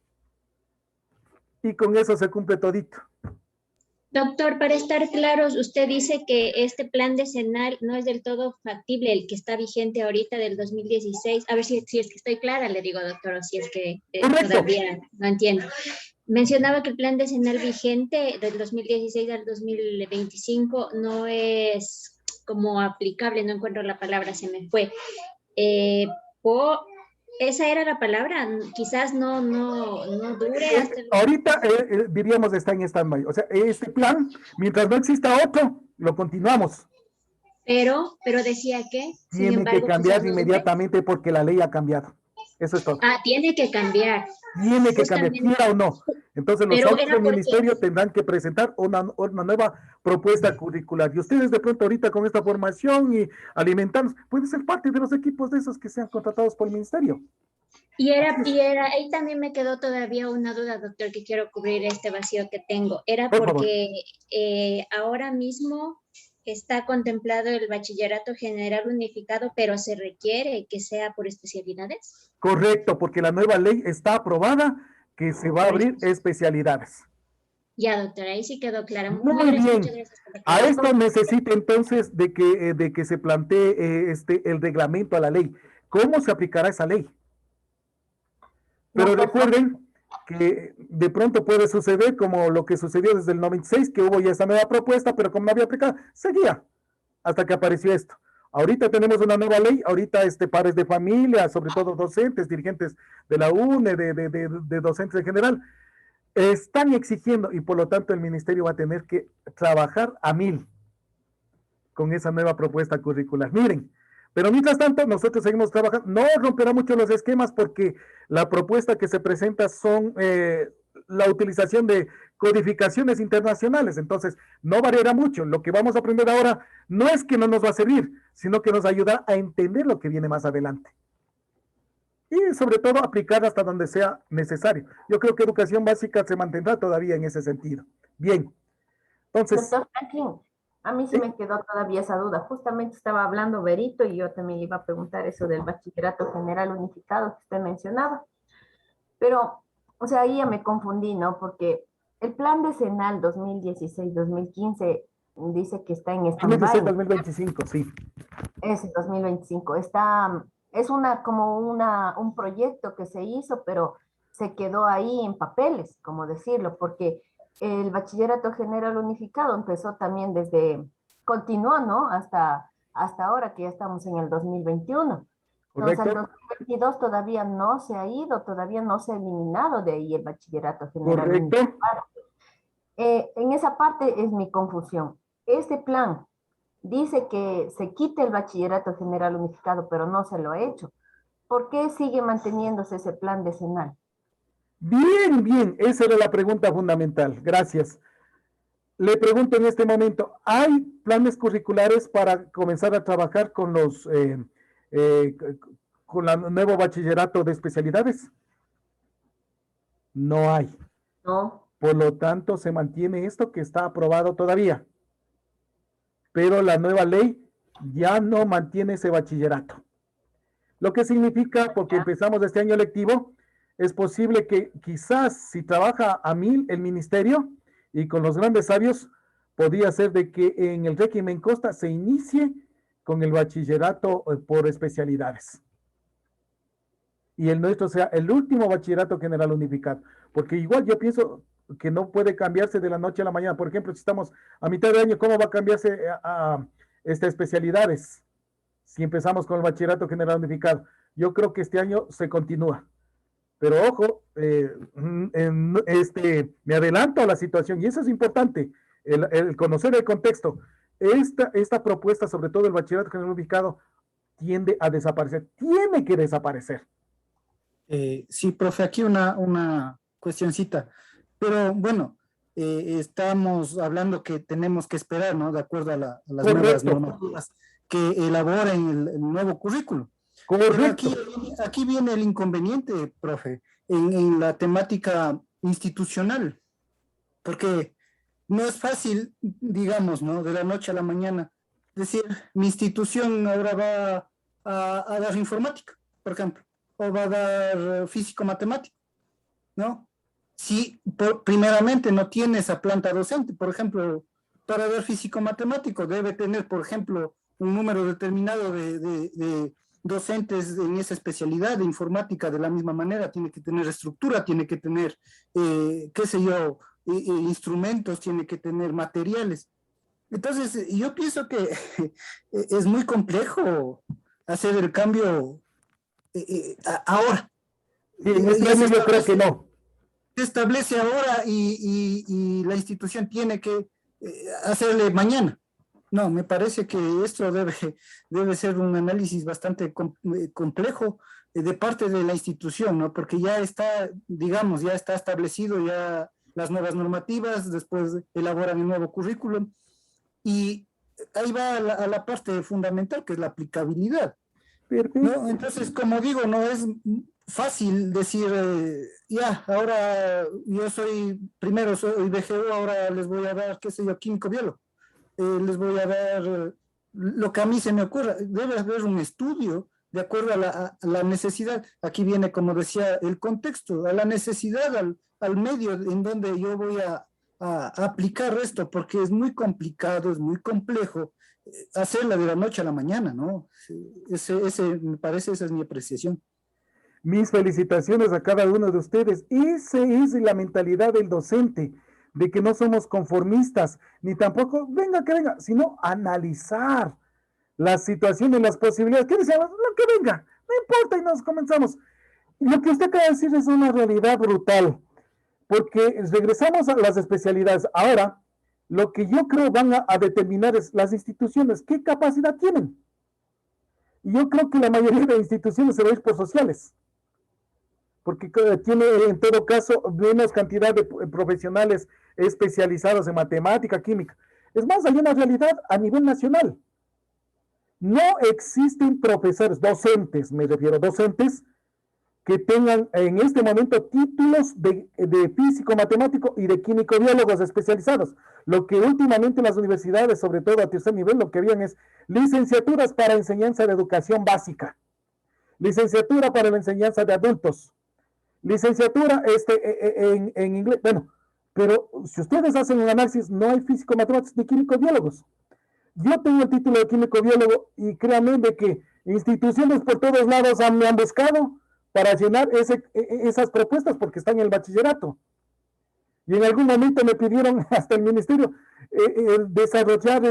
Y con eso se cumple todito. Doctor, para estar claros, usted dice que este plan decenal no es del todo factible, el que está vigente ahorita del 2016. A ver si es que estoy clara, le digo, doctor, o si es que todavía no entiendo. Mencionaba que el plan decenal vigente del 2016 al 2025 no es como aplicable, no encuentro la palabra, se me fue. Esa era la palabra, quizás no dure hasta ahorita diríamos está en stand-by, o sea, este plan, mientras no exista otro, lo continuamos. Pero decía que tiene que cambiar inmediatamente porque la ley ha cambiado. Eso es todo. Tiene que cambiar. Tiene que cambiar, quiera o no. Entonces los autos del ministerio tendrán que presentar una nueva propuesta curricular. Y ustedes de pronto ahorita con esta formación y alimentarnos, pueden ser parte de los equipos de esos que sean contratados por el ministerio. Y ahí también me quedó todavía una duda, doctor, que quiero cubrir este vacío que tengo. Era porque ahora mismo está contemplado el bachillerato general unificado, pero se requiere que sea por especialidades. Correcto, porque la nueva ley está aprobada que se va a abrir especialidades. Ya, doctora, ahí sí quedó clara. Muy bien. A esto necesita entonces de que se plantee el reglamento a la ley. ¿Cómo se aplicará esa ley? Pero recuerden que de pronto puede suceder como lo que sucedió desde el 96, que hubo ya esa nueva propuesta, pero como no había aplicado, seguía hasta que apareció esto. Ahorita tenemos una nueva ley, ahorita padres de familia, sobre todo docentes, dirigentes de la UNE, de docentes en general, están exigiendo y por lo tanto el ministerio va a tener que trabajar a 1000 con esa nueva propuesta curricular. Miren, pero mientras tanto nosotros seguimos trabajando, no romperá mucho los esquemas porque la propuesta que se presenta son la utilización de codificaciones internacionales, entonces no variará mucho. Lo que vamos a aprender ahora no es que no nos va a servir, sino que nos ayuda a entender lo que viene más adelante. Y sobre todo aplicar hasta donde sea necesario. Yo creo que educación básica se mantendrá todavía en ese sentido. Bien. Entonces, Doctor Franklin, A mí sí me quedó todavía esa duda. Justamente estaba hablando Berito y yo también iba a preguntar eso del bachillerato general unificado que usted mencionaba. Pero, o sea, ahí ya me confundí, ¿no? Porque el plan decenal 2016-2015 dice que está en 2016, stand-by. 2025, sí. Ese 2025. Es un proyecto que se hizo, pero se quedó ahí en papeles, como decirlo, porque el bachillerato general unificado empezó también continuó, ¿no? Hasta ahora que ya estamos en el 2021. Entonces, el Correcto, 2022 todavía no se ha ido, todavía no se ha eliminado de ahí el bachillerato general correcto. unificado. En esa parte es mi confusión. Este plan dice que se quite el bachillerato general unificado, pero no se lo ha hecho. ¿Por qué sigue manteniéndose ese plan decenal? Bien, bien, esa era la pregunta fundamental. Gracias. Le pregunto en este momento, ¿hay planes curriculares para comenzar a trabajar con eh, con el nuevo bachillerato de especialidades? No hay. No, Por lo tanto, se mantiene esto que está aprobado todavía. Pero la nueva ley ya no mantiene ese bachillerato. Lo que significa, porque empezamos este año lectivo, es posible que quizás si trabaja a 1000 el ministerio y con los grandes sabios, podría ser de que en el régimen Costa se inicie con el bachillerato por especialidades. Y el nuestro sea el último bachillerato general unificado. Porque igual yo pienso que no puede cambiarse de la noche a la mañana. Por ejemplo, si estamos a mitad de año, ¿cómo va a cambiarse a especialidades? Si empezamos con el bachillerato general unificado. Yo creo que este año se continúa. Pero ojo, me adelanto a la situación y eso es importante, el conocer el contexto. Esta propuesta, sobre todo el bachillerato general unificado, tiende a desaparecer, tiene que desaparecer. Sí, profe, aquí una cuestioncita. Pero bueno, estamos hablando que tenemos que esperar, ¿no? De acuerdo a las Correcto. nuevas normativas que elaboren el nuevo currículo. Correcto. Pero aquí viene el inconveniente, profe, en la temática institucional, porque no es fácil, digamos, ¿no? De la noche a la mañana, decir, mi institución ahora va a dar informática, por ejemplo, o va a dar físico-matemático, ¿no? Si primeramente no tiene esa planta docente, por ejemplo, para dar físico-matemático debe tener, por ejemplo, un número determinado de docentes en esa especialidad de informática de la misma manera, tiene que tener estructura, tiene que tener, qué sé yo, instrumentos, tiene que tener materiales. Entonces, yo pienso que es muy complejo hacer el cambio ahora. Sí, en este año yo creo que no. Se establece ahora y la institución tiene que hacerle mañana. No, me parece que esto debe ser un análisis bastante complejo de parte de la institución, ¿no? Porque ya está, digamos, ya está establecido ya las nuevas normativas, después elaboran el nuevo currículum y ahí va a la parte fundamental que es la aplicabilidad, ¿no? Entonces, como digo, no es fácil decir, ya, ahora yo primero soy BGU, ahora les voy a dar, qué sé yo, químico biólogo. Les voy a dar lo que a mí se me ocurra. Debe haber un estudio de acuerdo a la necesidad. Aquí viene, como decía, el contexto, a la necesidad, al medio en donde yo voy a aplicar esto, porque es muy complicado, es muy complejo hacerla de la noche a la mañana, ¿no? Me parece, esa es mi apreciación. Mis felicitaciones a cada uno de ustedes. Esa es la mentalidad del docente, de que no somos conformistas, ni tampoco, venga que venga, sino analizar las situaciones, las posibilidades. ¿Qué decíamos? Lo que venga, no importa y nos comenzamos. Lo que usted acaba de decir es una realidad brutal, porque regresamos a las especialidades. Ahora, lo que yo creo van a determinar es las instituciones, qué capacidad tienen. Y yo creo que la mayoría de instituciones se va a ir por sociales, porque tiene en todo caso menos cantidad de profesionales especializados en matemática, química. Es más, hay una realidad a nivel nacional. No existen profesores, docentes, me refiero, docentes que tengan en este momento títulos de físico, matemático y de químico biólogos especializados. Lo que últimamente las universidades, sobre todo a tercer nivel, lo que habían es licenciaturas para enseñanza de educación básica, licenciatura para la enseñanza de adultos, licenciatura en inglés. Bueno, pero si ustedes hacen un análisis, no hay físico, matemáticos ni químico biólogos. Yo tengo el título de químico biólogo y créanme de que instituciones por todos lados me han buscado para llenar esas propuestas porque están en el bachillerato. Y en algún momento me pidieron hasta el ministerio desarrollar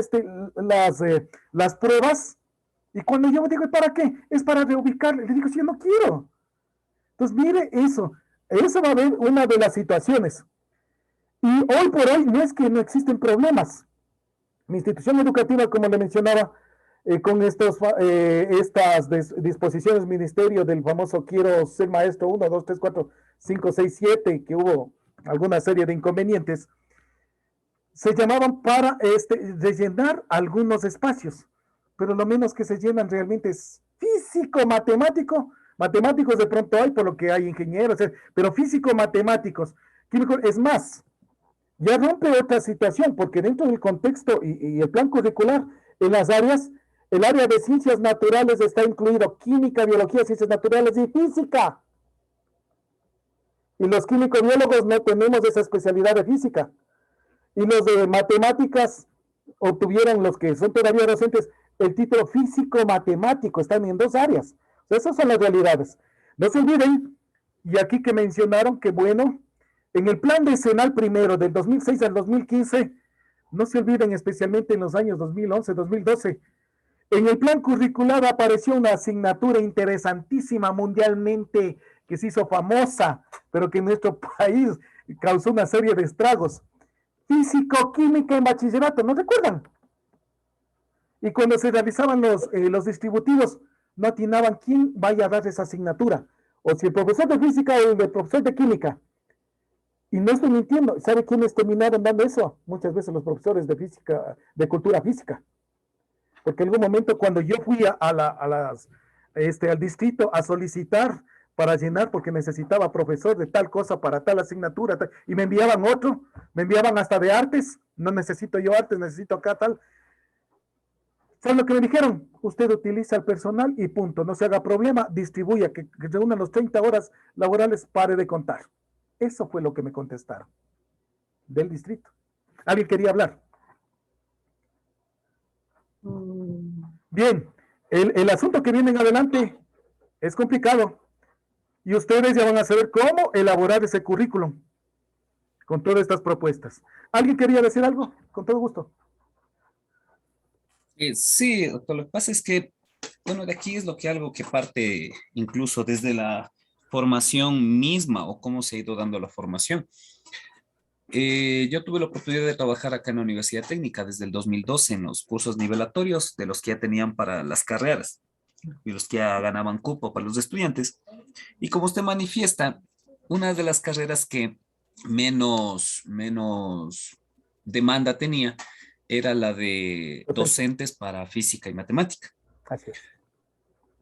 las pruebas. Y cuando yo me digo, ¿para qué? Es para reubicar. Le digo, si yo no quiero. Entonces, mire eso. Eso va a haber una de las situaciones. Y hoy por hoy no es que no existen problemas. Mi institución educativa, como le mencionaba, con estas disposiciones ministerio del famoso quiero ser maestro 1, 2, 3, 4, 5, 6, 7, que hubo alguna serie de inconvenientes, se llamaban para rellenar algunos espacios, pero lo menos que se llenan realmente es físico, matemático, matemáticos de pronto hay, por lo que hay ingenieros, pero físico, matemáticos, químicos, es más, ya rompe otra situación, porque dentro del contexto y el plan curricular, en las áreas, el área de ciencias naturales está incluido química, biología, ciencias naturales y física. Y los químicos biólogos no tenemos esa especialidad de física. Y los de matemáticas obtuvieron, los que son todavía docentes, el título físico-matemático, están en dos áreas. O sea, esas son las realidades. No se olviden, y aquí que mencionaron que bueno, en el plan decenal primero, del 2006 al 2015, no se olviden especialmente en los años 2011, 2012, en el plan curricular apareció una asignatura interesantísima mundialmente que se hizo famosa, pero que en nuestro país causó una serie de estragos. Físico-química en bachillerato, ¿no recuerdan? Y cuando se realizaban los distributivos, no atinaban quién vaya a dar esa asignatura, o si el profesor de física o el profesor de química. Y no estoy mintiendo, ¿sabe quiénes terminaron dando eso? Muchas veces los profesores de física, de cultura física. Porque en algún momento cuando yo fui al distrito a solicitar para llenar, porque necesitaba profesor de tal cosa para tal asignatura, y me enviaban otro, me enviaban hasta de artes, no necesito yo artes, necesito acá tal. ¿Saben lo que me dijeron? Usted utiliza el personal y punto, no se haga problema, distribuya, que reúnan las 30 horas laborales, pare de contar. Eso fue lo que me contestaron del distrito. ¿Alguien quería hablar? Bien, el asunto que viene en adelante es complicado y ustedes ya van a saber cómo elaborar ese currículum con todas estas propuestas. ¿Alguien quería decir algo? Con todo gusto. Sí, doctor, lo que pasa es que, bueno, de aquí es algo que parte incluso desde la formación misma o cómo se ha ido dando la formación. Yo tuve la oportunidad de trabajar acá en la Universidad Técnica desde el 2012 en los cursos nivelatorios de los que ya tenían para las carreras y los que ya ganaban cupo para los estudiantes. Y como usted manifiesta, una de las carreras que menos demanda tenía era la de docentes para física y matemática. Así es.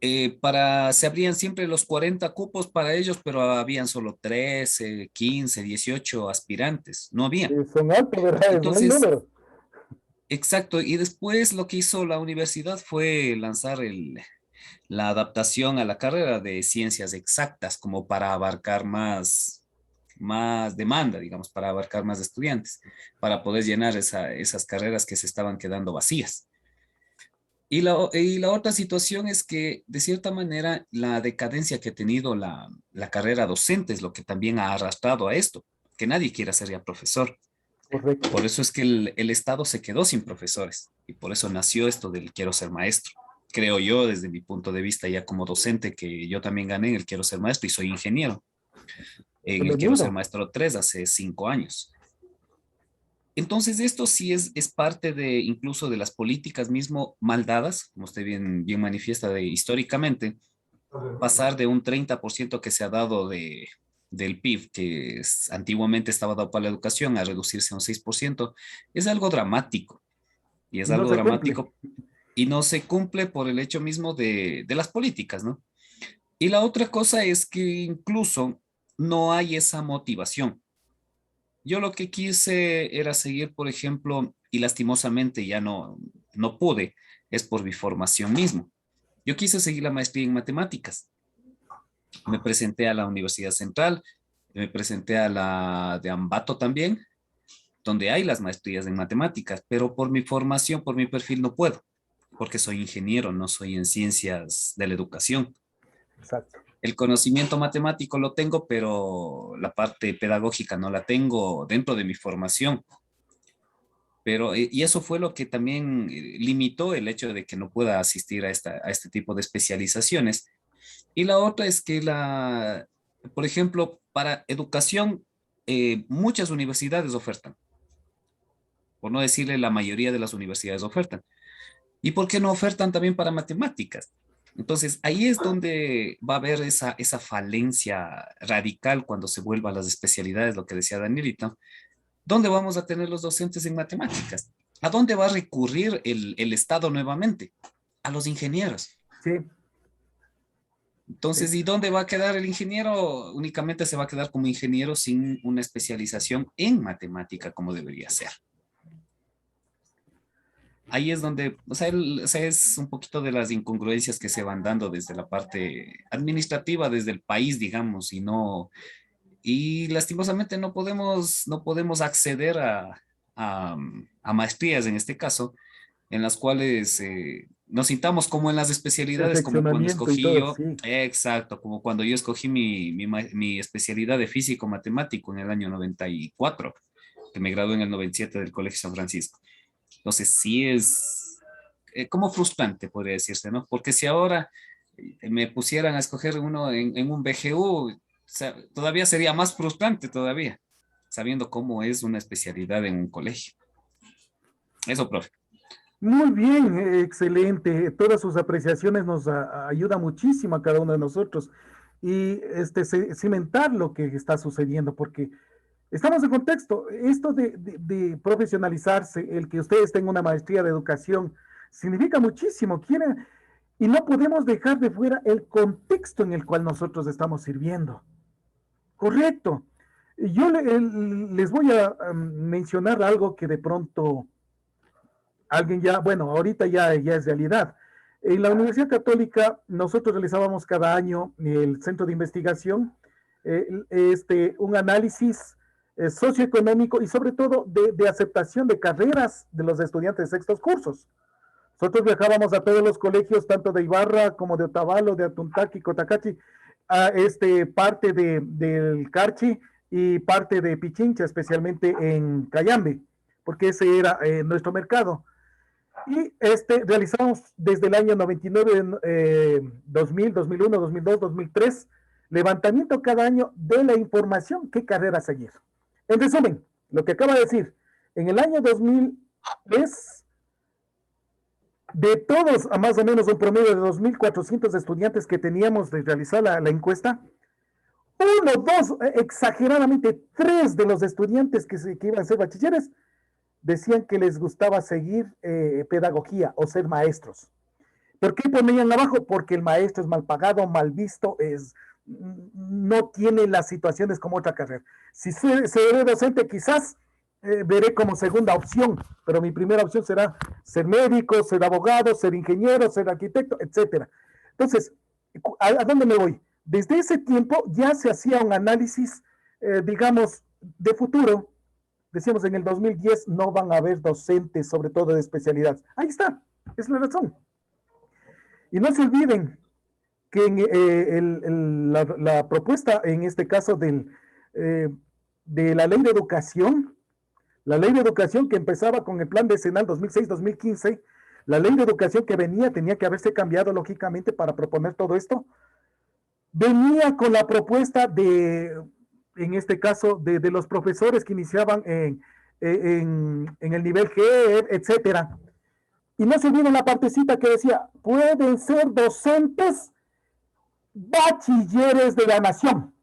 Se abrían siempre los 40 cupos para ellos, pero habían solo 13, 15, 18 aspirantes, no había. Son altos, ¿verdad? Entonces, es un número. exacto, y después lo que hizo la universidad fue lanzar la adaptación a la carrera de ciencias exactas como para abarcar más demanda, digamos, para abarcar más estudiantes, para poder llenar esas carreras que se estaban quedando vacías. Y la otra situación es que, de cierta manera, la decadencia que ha tenido la carrera docente es lo que también ha arrastrado a esto, que nadie quiera ser ya profesor. Correcto. Por eso es que el Estado se quedó sin profesores y por eso nació esto del quiero ser maestro. Creo yo, desde mi punto de vista ya como docente, que yo también gané en el quiero ser maestro y soy ingeniero. En el quiero ser maestro 3 hace 5 años. Entonces, esto sí es parte de incluso de las políticas mismo mal dadas, como usted bien manifiesta históricamente, pasar de un 30% que se ha dado del PIB, que antiguamente estaba dado para la educación, a reducirse a un 6%, es algo dramático. Y es No algo se dramático cumple. y no se cumple por el hecho mismo de las políticas, ¿no? Y la otra cosa es que incluso no hay esa motivación. Yo lo que quise era seguir, por ejemplo, y lastimosamente ya no pude, es por mi formación mismo. Yo quise seguir la maestría en matemáticas. Me presenté a la Universidad Central, me presenté a la de Ambato también, donde hay las maestrías en matemáticas, pero por mi formación, por mi perfil no puedo, porque soy ingeniero, no soy en ciencias de la educación. Exacto. El conocimiento matemático lo tengo, pero la parte pedagógica no la tengo dentro de mi formación. Pero, y eso fue lo que también limitó el hecho de que no pueda asistir a este tipo de especializaciones. Y la otra es que por ejemplo, para educación, muchas universidades ofertan, por no decirle la mayoría de las universidades ofertan. ¿Y por qué no ofertan también para matemáticas? Entonces, ahí es donde va a haber esa falencia radical cuando se vuelva a las especialidades, lo que decía Danielito. ¿Dónde vamos a tener los docentes en matemáticas? ¿A dónde va a recurrir el Estado nuevamente? A los ingenieros. Sí. Entonces, ¿y dónde va a quedar el ingeniero? Únicamente se va a quedar como ingeniero sin una especialización en matemática como debería ser. Ahí es donde, o sea, es un poquito de las incongruencias que se van dando desde la parte administrativa, desde el país, digamos, y lastimosamente no podemos acceder a maestrías en este caso, en las cuales nos sintamos como en las especialidades, como cuando Perfeccionamiento y escogí todo, yo, sí. exacto, como cuando yo escogí mi especialidad de físico matemático en el año 94, que me gradué en el 97 del Colegio San Francisco. Entonces sí es como frustrante, podría decirse, ¿no? Porque si ahora me pusieran a escoger uno en un BGU, o sea, todavía sería más frustrante todavía, sabiendo cómo es una especialidad en un colegio. Eso, profe. Muy bien, excelente. Todas sus apreciaciones nos ayudan muchísimo a cada uno de nosotros y cimentar lo que está sucediendo, porque estamos en contexto. Esto de profesionalizarse, el que ustedes tengan una maestría de educación, significa muchísimo. Y no podemos dejar de fuera el contexto en el cual nosotros estamos sirviendo. Correcto. Yo les voy a mencionar algo que de pronto alguien ya, bueno, ahorita ya es realidad. En la Universidad Católica nosotros realizábamos cada año el centro de investigación, un análisis socioeconómico y sobre todo de aceptación de carreras de los estudiantes de sextos cursos. Nosotros viajábamos a todos los colegios, tanto de Ibarra como de Otavalo, de Atuntaqui, Cotacachi, a parte del Carchi y parte de Pichincha, especialmente en Cayambe, porque ese era nuestro mercado. Y realizamos desde el año 99, 2000, 2001, 2002, 2003, levantamiento cada año de la información, qué carrera seguir. En resumen, lo que acaba de decir, en el año 2003, de todos, a más o menos un promedio de 2.400 estudiantes que teníamos de realizar la encuesta, uno, dos, exageradamente, tres de los estudiantes que iban a ser bachilleres decían que les gustaba seguir pedagogía o ser maestros. ¿Por qué ponían abajo? Porque el maestro es mal pagado, mal visto, no tiene las situaciones como otra carrera. Si seré docente, quizás veré como segunda opción, pero mi primera opción será ser médico, ser abogado, ser ingeniero, ser arquitecto, etcétera. Entonces, ¿a dónde me voy? Desde ese tiempo ya se hacía un análisis, digamos, de futuro. Decíamos en el 2010 no van a haber docentes, sobre todo de especialidad. Ahí está, es la razón. Y no se olviden que la propuesta, en este caso de la ley de educación, la ley de educación que empezaba con el plan decenal 2006-2015, la ley de educación que tenía que haberse cambiado lógicamente para proponer todo esto, venía con la propuesta en este caso, de los profesores que iniciaban en el nivel G, etcétera. Y no se olviden la partecita que decía, pueden ser docentes bachilleres de la nación.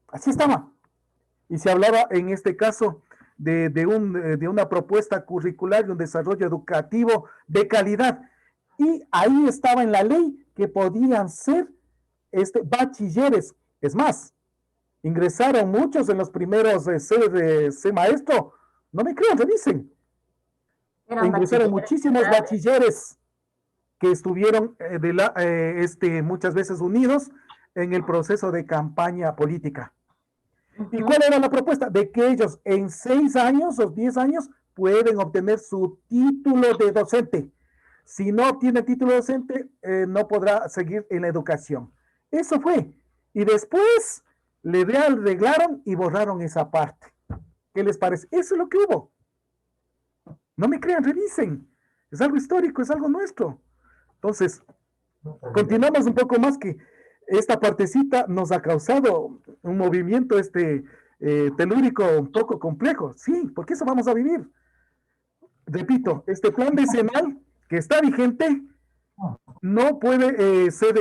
Así estaba. Y se hablaba en este caso de una propuesta curricular, de un desarrollo educativo de calidad. Y ahí estaba en la ley que podían ser bachilleres. Es más, ingresaron muchos en los primeros ser maestro. No me crean, revisen. Ingresaron muchísimos bachilleres que estuvieron muchas veces unidos en el proceso de campaña política. ¿Y cuál era la propuesta? De que ellos en 6 años o 10 años pueden obtener su título de docente. Si no tiene título docente, no podrá seguir en la educación. Eso fue. Y después le arreglaron y borraron esa parte. ¿Qué les parece? Eso es lo que hubo. No me crean, revisen. Es algo histórico, es algo nuestro. Entonces, continuamos un poco más, que esta partecita nos ha causado un movimiento telúrico un poco complejo. Sí, porque eso vamos a vivir. Repito, este plan decenal que está vigente no puede ser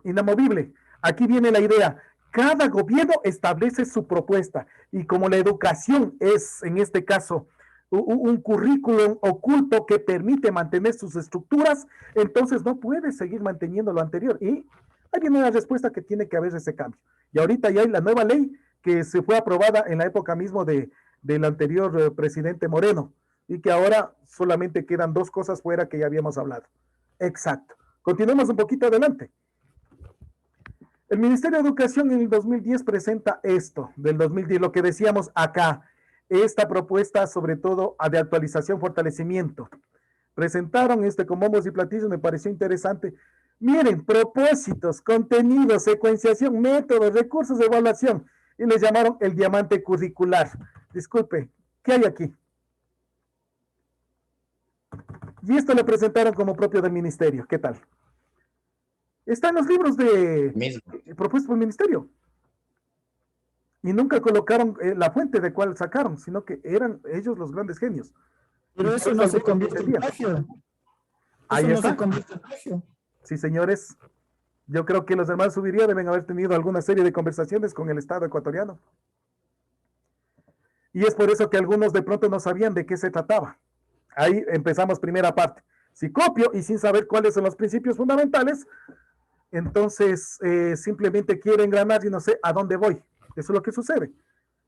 inamovible. Aquí viene la idea. Cada gobierno establece su propuesta, y como la educación es, en este caso, un currículum oculto que permite mantener sus estructuras, entonces no puede seguir manteniendo lo anterior. Y ahí viene la respuesta, que tiene que haber ese cambio. Y ahorita ya hay la nueva ley que se fue aprobada en la época mismo del anterior presidente Moreno, y que ahora solamente quedan 2 cosas fuera que ya habíamos hablado. Exacto. Continuemos un poquito adelante. El Ministerio de Educación en el 2010 presenta esto, del 2010, lo que decíamos acá, esta propuesta sobre todo de actualización, fortalecimiento. Presentaron con bombos y platillos, me pareció interesante. Miren, propósitos, contenidos, secuenciación, métodos, recursos de evaluación, y les llamaron el diamante curricular. Disculpe, ¿qué hay aquí? Y esto lo presentaron como propio del ministerio. ¿Qué tal? Están los libros propuestos por el ministerio. Y nunca colocaron la fuente de cuál sacaron, sino que eran ellos los grandes genios. Pero eso no se convierte en plagio. Ahí está. Sí, señores. Yo creo que los hermanos Subiría deben haber tenido alguna serie de conversaciones con el Estado ecuatoriano. Y es por eso que algunos de pronto no sabían de qué se trataba. Ahí empezamos primera parte. Si copio y sin saber cuáles son los principios fundamentales, entonces simplemente quiero engranar y no sé a dónde voy. Eso es lo que sucede.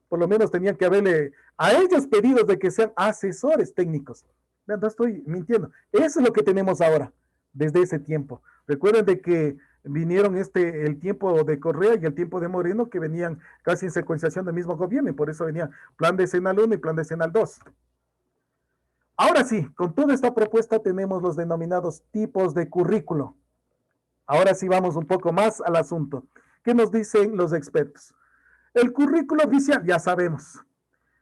Por lo menos tenían que haberle a ellos pedidos de que sean asesores técnicos. No estoy mintiendo. Eso es lo que tenemos ahora, desde ese tiempo. Recuerden de que vinieron el tiempo de Correa y el tiempo de Moreno, que venían casi en secuenciación del mismo gobierno, y por eso venía plan decenal 1 y plan decenal 2. Ahora sí, con toda esta propuesta tenemos los denominados tipos de currículo. Ahora sí vamos un poco más al asunto. ¿Qué nos dicen los expertos? El currículo oficial, ya sabemos,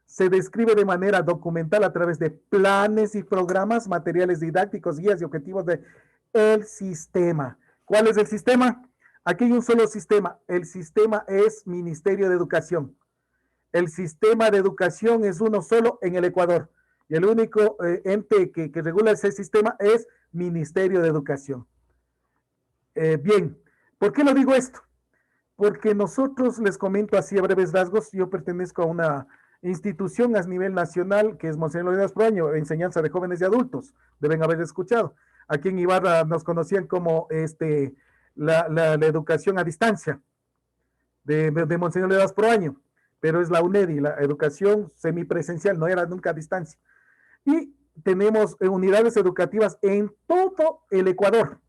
se describe de manera documental a través de planes y programas, materiales didácticos, guías y objetivos del sistema. ¿Cuál es el sistema? Aquí hay un solo sistema. El sistema es Ministerio de Educación. El sistema de educación es uno solo en el Ecuador. Y el único ente que regula ese sistema es Ministerio de Educación. Bien, ¿por qué lo digo esto? Porque nosotros, les comento así a breves rasgos, yo pertenezco a una institución a nivel nacional que es Monseñor Leonidas Proaño, Enseñanza de Jóvenes y Adultos, deben haber escuchado. Aquí en Ibarra nos conocían como la educación a distancia de Monseñor Leonidas Proaño, pero es la UNEDI, la educación semipresencial, no era nunca a distancia. Y tenemos unidades educativas en todo el Ecuador.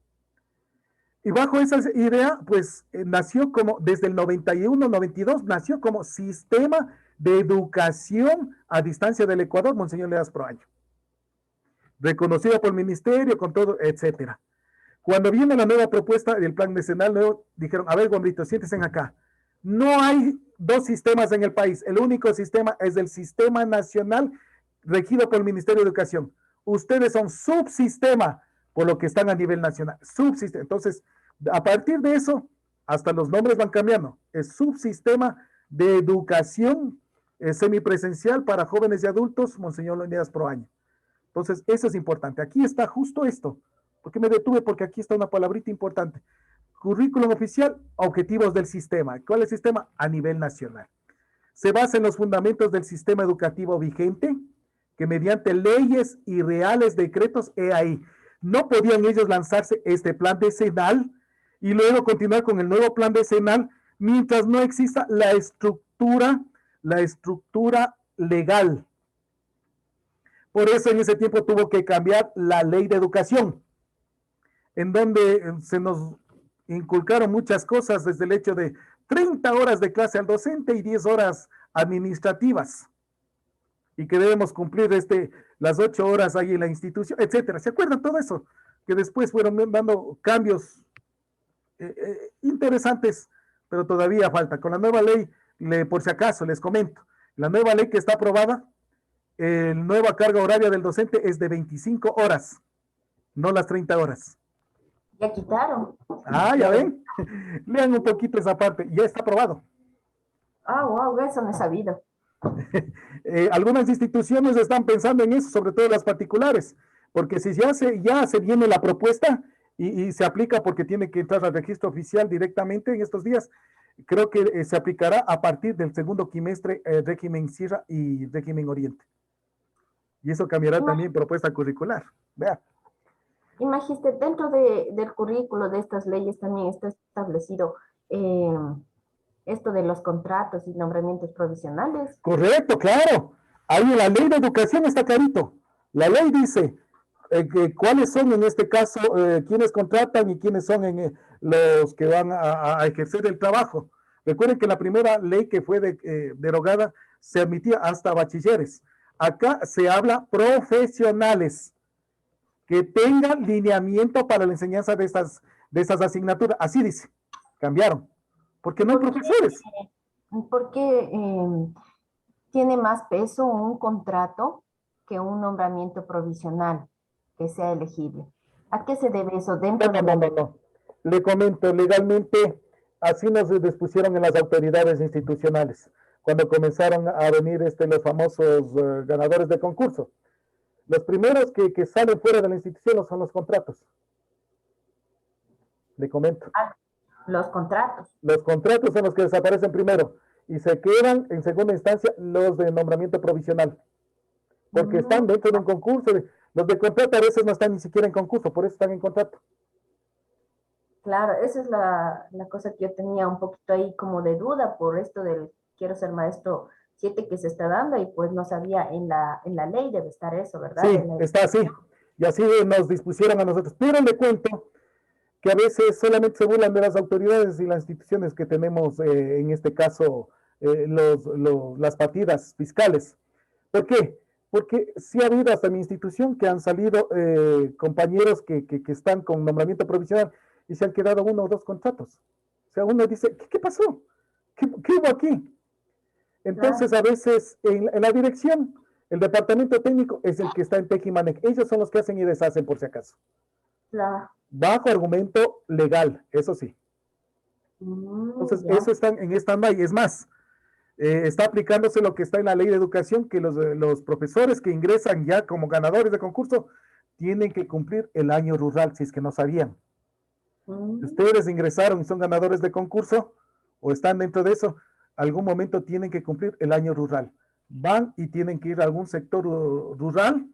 Y bajo esa idea, pues nació como, desde el 91, 92, nació como Sistema de Educación a Distancia del Ecuador, Monseñor Leonidas Proaño. Reconocido por el ministerio, con todo, etcétera. Cuando viene la nueva propuesta del plan decenal, luego dijeron, a ver, Guambrito, siéntense acá. No hay 2 sistemas en el país. El único sistema es el Sistema Nacional regido por el Ministerio de Educación. Ustedes son subsistema, por lo que están a nivel nacional. Subsistema. Entonces, a partir de eso, hasta los nombres van cambiando. Es Subsistema de Educación Semipresencial para Jóvenes y Adultos, Monseñor Leonidas Proaño. Entonces, eso es importante. Aquí está justo esto. ¿Por qué me detuve? Porque aquí está una palabrita importante. Currículum oficial, objetivos del sistema. ¿Cuál es el sistema? A nivel nacional. Se basa en los fundamentos del sistema educativo vigente, que mediante leyes y reales decretos, ahí, no podían ellos lanzarse este plan decenal y luego continuar con el nuevo plan decenal mientras no exista la estructura legal. Por eso en ese tiempo tuvo que cambiar la ley de educación, en donde se nos inculcaron muchas cosas, desde el hecho de 30 horas de clase al docente y 10 horas administrativas, y que debemos cumplir las 8 horas ahí en la institución, etcétera. ¿Se acuerdan todo eso? Que después fueron dando cambios interesantes, pero todavía falta. Con la nueva ley, por si acaso, les comento, la nueva ley que está aprobada, la nueva carga horaria del docente es de 25 horas, no las 30 horas. Ya quitaron. Ah, ya ven. Lean un poquito esa parte. Ya está aprobado. Ah, wow, eso no he sabido. Algunas instituciones están pensando en eso, sobre todo las particulares, porque si ya se viene la propuesta y se aplica porque tiene que entrar al registro oficial directamente en estos días, creo que se aplicará a partir del segundo quimestre régimen Sierra y régimen Oriente. Y eso cambiará también propuesta curricular. Vea. Imagínate, dentro del currículo de estas leyes también está establecido esto de los contratos y nombramientos provisionales. Correcto, claro. Ahí en la ley de educación está clarito. La ley dice cuáles son en este caso quienes contratan y quiénes son los que van a ejercer el trabajo. Recuerden que la primera ley que fue derogada se admitía hasta bachilleres. Acá se habla profesionales que tengan lineamiento para la enseñanza de estas asignaturas. Así dice, cambiaron. Porque no hay profesores. Porque tiene más peso un contrato que un nombramiento provisional que sea elegible. ¿A qué se debe eso? No. Le comento, legalmente, así nos dispusieron en las autoridades institucionales, cuando comenzaron a venir los famosos ganadores de concurso. Los primeros que salen fuera de la institución son los contratos. Le comento. Los contratos. Los contratos son los que desaparecen primero y se quedan en segunda instancia los de nombramiento provisional. Porque están dentro de un concurso. Los de contrato a veces no están ni siquiera en concurso, por eso están en contrato. Claro, esa es la cosa que yo tenía un poquito ahí como de duda por esto del quiero ser maestro 7 que se está dando y pues no sabía en la ley debe estar eso, ¿verdad? Sí, está así. Y así nos dispusieron a nosotros. Pero le cuento que a veces solamente se burlan de las autoridades y las instituciones que tenemos, en este caso, las partidas fiscales. ¿Por qué? Porque sí ha habido hasta mi institución que han salido compañeros que están con nombramiento provisional y se han quedado 1 o 2 contratos. O sea, uno dice, ¿qué pasó? ¿Qué hubo aquí? Entonces, a veces en la dirección, el departamento técnico es el que está en Tejimanec. Ellos son los que hacen y deshacen por si acaso. Claro. Bajo argumento legal, eso sí. Entonces, eso está en stand-by. Es más, está aplicándose lo que está en la ley de educación, que los profesores que ingresan ya como ganadores de concurso tienen que cumplir el año rural, si es que no sabían. Si ustedes ingresaron y son ganadores de concurso o están dentro de eso, algún momento tienen que cumplir el año rural. Van y tienen que ir a algún sector rural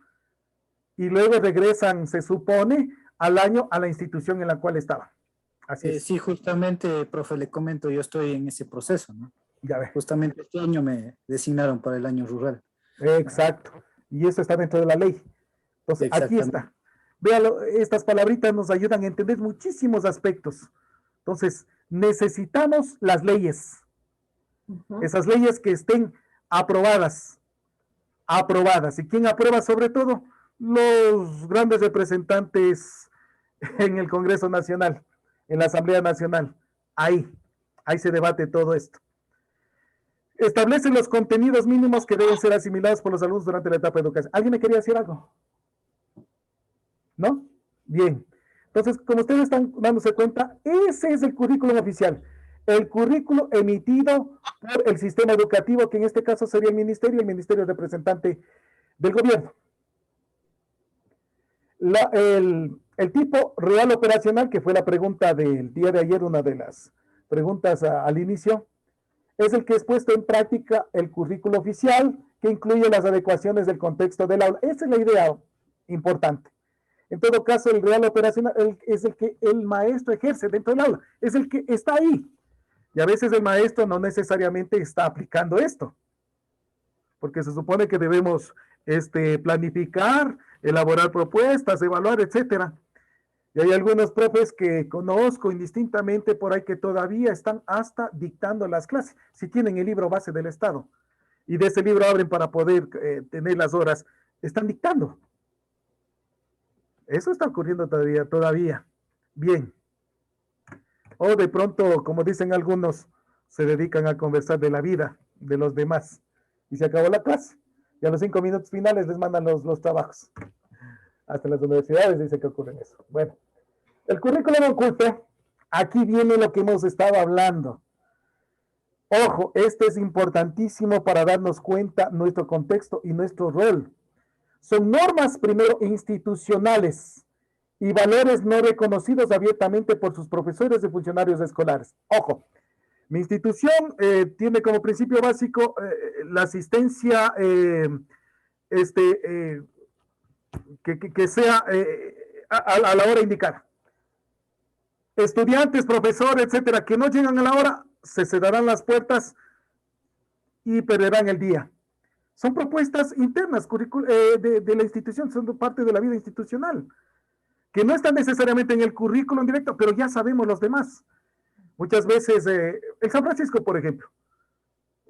y luego regresan, se supone, al año a la institución en la cual estaban. Así es. Sí, justamente, profe, le comento, yo estoy en ese proceso, ¿no? Ya ve. Justamente este año me designaron para el año rural. Exacto. Y eso está dentro de la ley. Entonces, aquí está. Véalo, estas palabritas nos ayudan a entender muchísimos aspectos. Entonces, necesitamos las leyes. Esas leyes que estén aprobadas. ¿Y quién aprueba sobre todo? Los grandes representantes en el Congreso Nacional, en la Asamblea Nacional. Ahí se debate todo esto. Establece los contenidos mínimos que deben ser asimilados por los alumnos durante la etapa de educación. ¿Alguien me quería decir algo? ¿No? Bien. Entonces, como ustedes están dándose cuenta, ese es el currículum oficial. El currículo emitido por el sistema educativo, que en este caso sería el ministerio representante del gobierno. El tipo real operacional, que fue la pregunta del día de ayer, una de las preguntas al inicio, es el que es puesto en práctica el currículo oficial, que incluye las adecuaciones del contexto del aula. Esa es la idea importante. En todo caso, el real operacional es el que el maestro ejerce dentro del aula, es el que está ahí. Y a veces el maestro no necesariamente está aplicando esto, porque se supone que debemos planificar, elaborar propuestas, evaluar, etcétera. Y hay algunos profes que conozco indistintamente por ahí que todavía están hasta dictando las clases, si tienen el libro base del Estado, y de ese libro abren para poder tener las horas, están dictando. Eso está ocurriendo todavía. Bien. O de pronto, como dicen algunos, se dedican a conversar de la vida de los demás. Y se acabó la clase. Y a los 5 minutos finales les mandan los trabajos. Hasta las universidades dicen que ocurre eso. Bueno, el currículum oculto, aquí viene lo que hemos estado hablando. Ojo, esto es importantísimo para darnos cuenta nuestro contexto y nuestro rol. Son normas, primero, institucionales y valores no reconocidos abiertamente por sus profesores y funcionarios escolares. Ojo, mi institución tiene como principio básico la asistencia que sea a la hora indicada. Estudiantes, profesores, etcétera, que no llegan a la hora, se cerrarán las puertas y perderán el día. Son propuestas internas de la institución, son parte de la vida institucional, que no están necesariamente en el currículum directo, pero ya sabemos los demás. Muchas veces, en San Francisco, por ejemplo,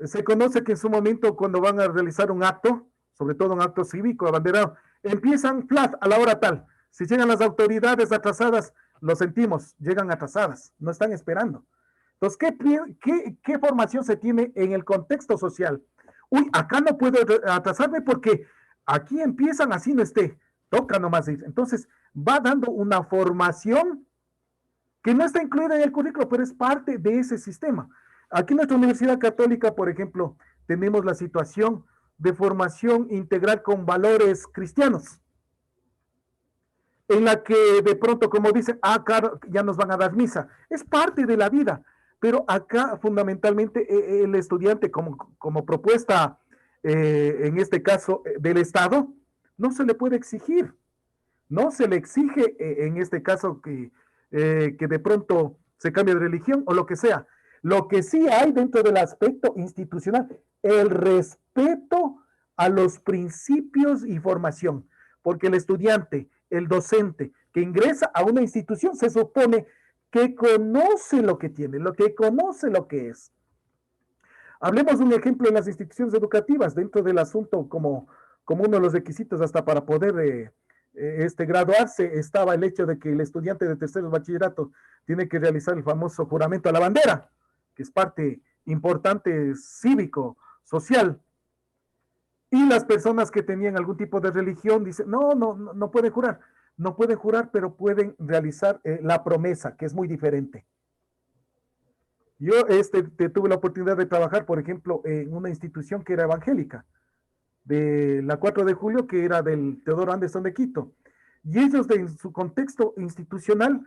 se conoce que en su momento, cuando van a realizar un acto, sobre todo un acto cívico, abanderado, empiezan flat a la hora tal. Si llegan las autoridades atrasadas, lo sentimos, llegan atrasadas, no están esperando. Entonces, ¿qué formación se tiene en el contexto social? Uy, acá no puedo atrasarme porque aquí empiezan, así no esté, toca nomás ir. Entonces, va dando una formación que no está incluida en el currículo, pero es parte de ese sistema. Aquí en nuestra Universidad Católica, por ejemplo, tenemos la situación de formación integral con valores cristianos, en la que de pronto, como dicen, claro, ya nos van a dar misa. Es parte de la vida, pero acá fundamentalmente el estudiante como propuesta, en este caso del Estado, no se le puede exigir. No se le exige en este caso que de pronto se cambie de religión o lo que sea. Lo que sí hay dentro del aspecto institucional, el respeto a los principios y formación, porque el estudiante, el docente que ingresa a una institución se supone que conoce lo que tiene, que conoce lo que es. Hablemos de un ejemplo en las instituciones educativas, dentro del asunto como uno de los requisitos hasta para poder graduarse, estaba el hecho de que el estudiante de tercer bachillerato tiene que realizar el famoso juramento a la bandera, que es parte importante cívico, social. Y las personas que tenían algún tipo de religión dicen, no pueden jurar. No pueden jurar, pero pueden realizar la promesa, que es muy diferente. Yo tuve la oportunidad de trabajar, por ejemplo, en una institución que era evangélica, de la 4 de julio, que era del Teodoro Anderson de Quito. Y ellos, en su contexto institucional,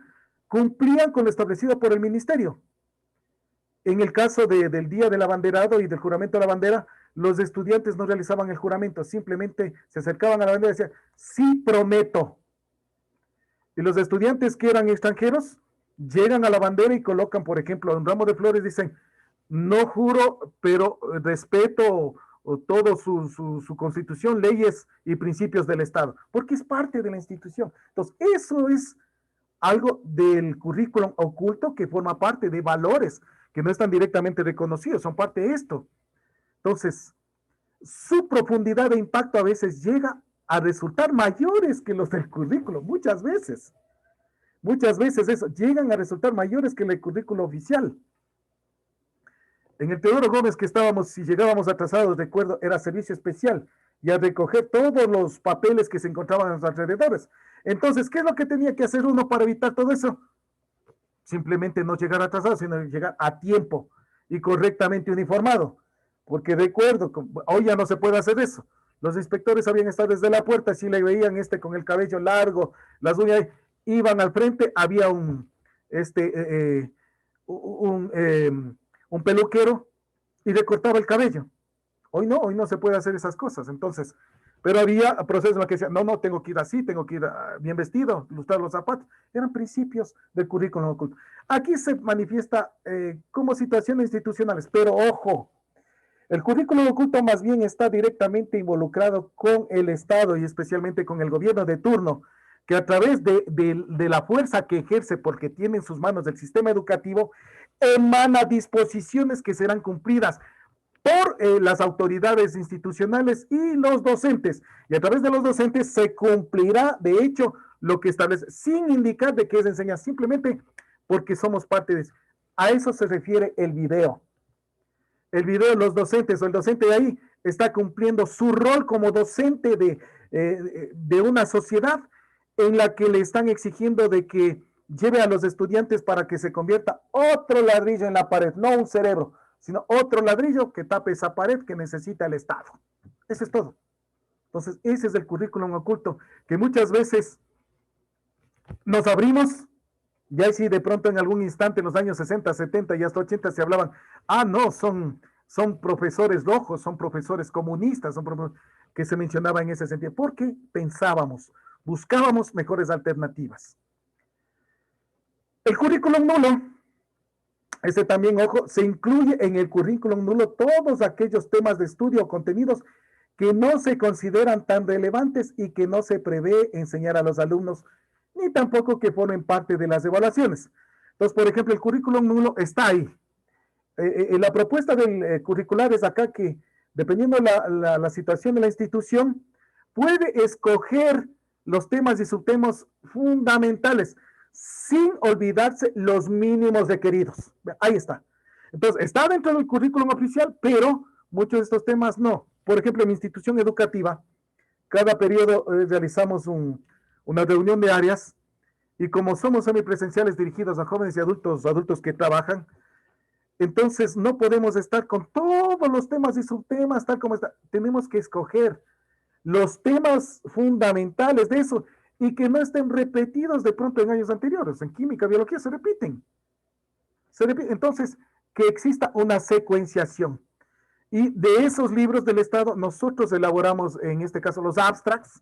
cumplían con lo establecido por el ministerio. En el caso del Día del Abanderado y del juramento a la bandera, los estudiantes no realizaban el juramento, simplemente se acercaban a la bandera y decían, sí prometo. Y los estudiantes que eran extranjeros llegan a la bandera y colocan, por ejemplo, un ramo de flores, dicen, no juro, pero respeto todo su constitución, leyes y principios del Estado, porque es parte de la institución. Entonces, eso es algo del currículum oculto que forma parte de valores que no están directamente reconocidos, son parte de esto. Entonces, su profundidad de impacto a veces llega a resultar mayores que los del currículo, muchas veces eso, llegan a resultar mayores que el currículo oficial. En el Teodoro Gómez que estábamos, si llegábamos atrasados, recuerdo, era servicio especial, y a recoger todos los papeles que se encontraban a los alrededores. Entonces, ¿qué es lo que tenía que hacer uno para evitar todo eso? Simplemente no llegar atrasado, sino llegar a tiempo y correctamente uniformado. Porque recuerdo, hoy ya no se puede hacer eso. Los inspectores habían estado desde la puerta, si le veían con el cabello largo, las uñas, iban al frente, había un peluquero y le cortaba el cabello. Hoy no se puede hacer esas cosas. Entonces, Pero había procesos en los que decían, no, tengo que ir así, tengo que ir bien vestido, lustrar los zapatos. Eran principios del currículum oculto. Aquí se manifiesta como situaciones institucionales, pero ojo, el currículum oculto más bien está directamente involucrado con el Estado y especialmente con el gobierno de turno, que a través de la fuerza que ejerce porque tiene en sus manos el sistema educativo, emana disposiciones que serán cumplidas por las autoridades institucionales y los docentes. Y a través de los docentes se cumplirá, de hecho, lo que establece, sin indicar de qué es enseñar, simplemente porque somos parte de eso. A eso se refiere el video. El video, los docentes o el docente de ahí está cumpliendo su rol como docente de una sociedad en la que le están exigiendo de que lleve a los estudiantes para que se convierta otro ladrillo en la pared, no un cerebro, sino otro ladrillo que tape esa pared que necesita el Estado. Eso es todo. Entonces, ese es el currículum oculto, que muchas veces nos abrimos, ya si de pronto en algún instante en los años 60, 70 y hasta 80 se hablaban, no, son profesores rojos, son profesores comunistas, son profesores que se mencionaba en ese sentido, porque pensábamos, buscábamos mejores alternativas. El currículum nulo, ese también, ojo, se incluye en el currículum nulo todos aquellos temas de estudio o contenidos que no se consideran tan relevantes y que no se prevé enseñar a los alumnos, ni tampoco que formen parte de las evaluaciones. Entonces, por ejemplo, el currículum nulo está ahí. La propuesta del curricular es acá que, dependiendo la situación de la institución, puede escoger los temas y subtemas fundamentales, sin olvidarse los mínimos requeridos. Ahí está. Entonces, está dentro del currículum oficial, pero muchos de estos temas no. Por ejemplo, en mi institución educativa, cada periodo realizamos una reunión de áreas y como somos semipresenciales dirigidos a jóvenes y adultos que trabajan, entonces no podemos estar con todos los temas y subtemas tal como está. Tenemos que escoger los temas fundamentales de eso y que no estén repetidos de pronto en años anteriores. En química, biología se repiten. Entonces, que exista una secuenciación. Y de esos libros del Estado, nosotros elaboramos, en este caso, los abstracts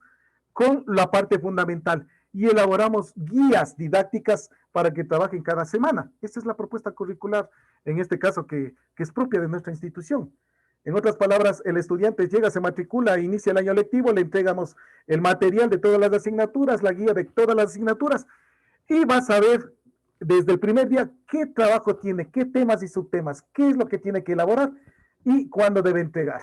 con la parte fundamental y elaboramos guías didácticas para que trabajen cada semana. Esa es la propuesta curricular, en este caso, que es propia de nuestra institución. En otras palabras, el estudiante llega, se matricula, inicia el año lectivo, le entregamos el material de todas las asignaturas, la guía de todas las asignaturas, y va a saber desde el primer día qué trabajo tiene, qué temas y subtemas, qué es lo que tiene que elaborar y cuándo debe entregar.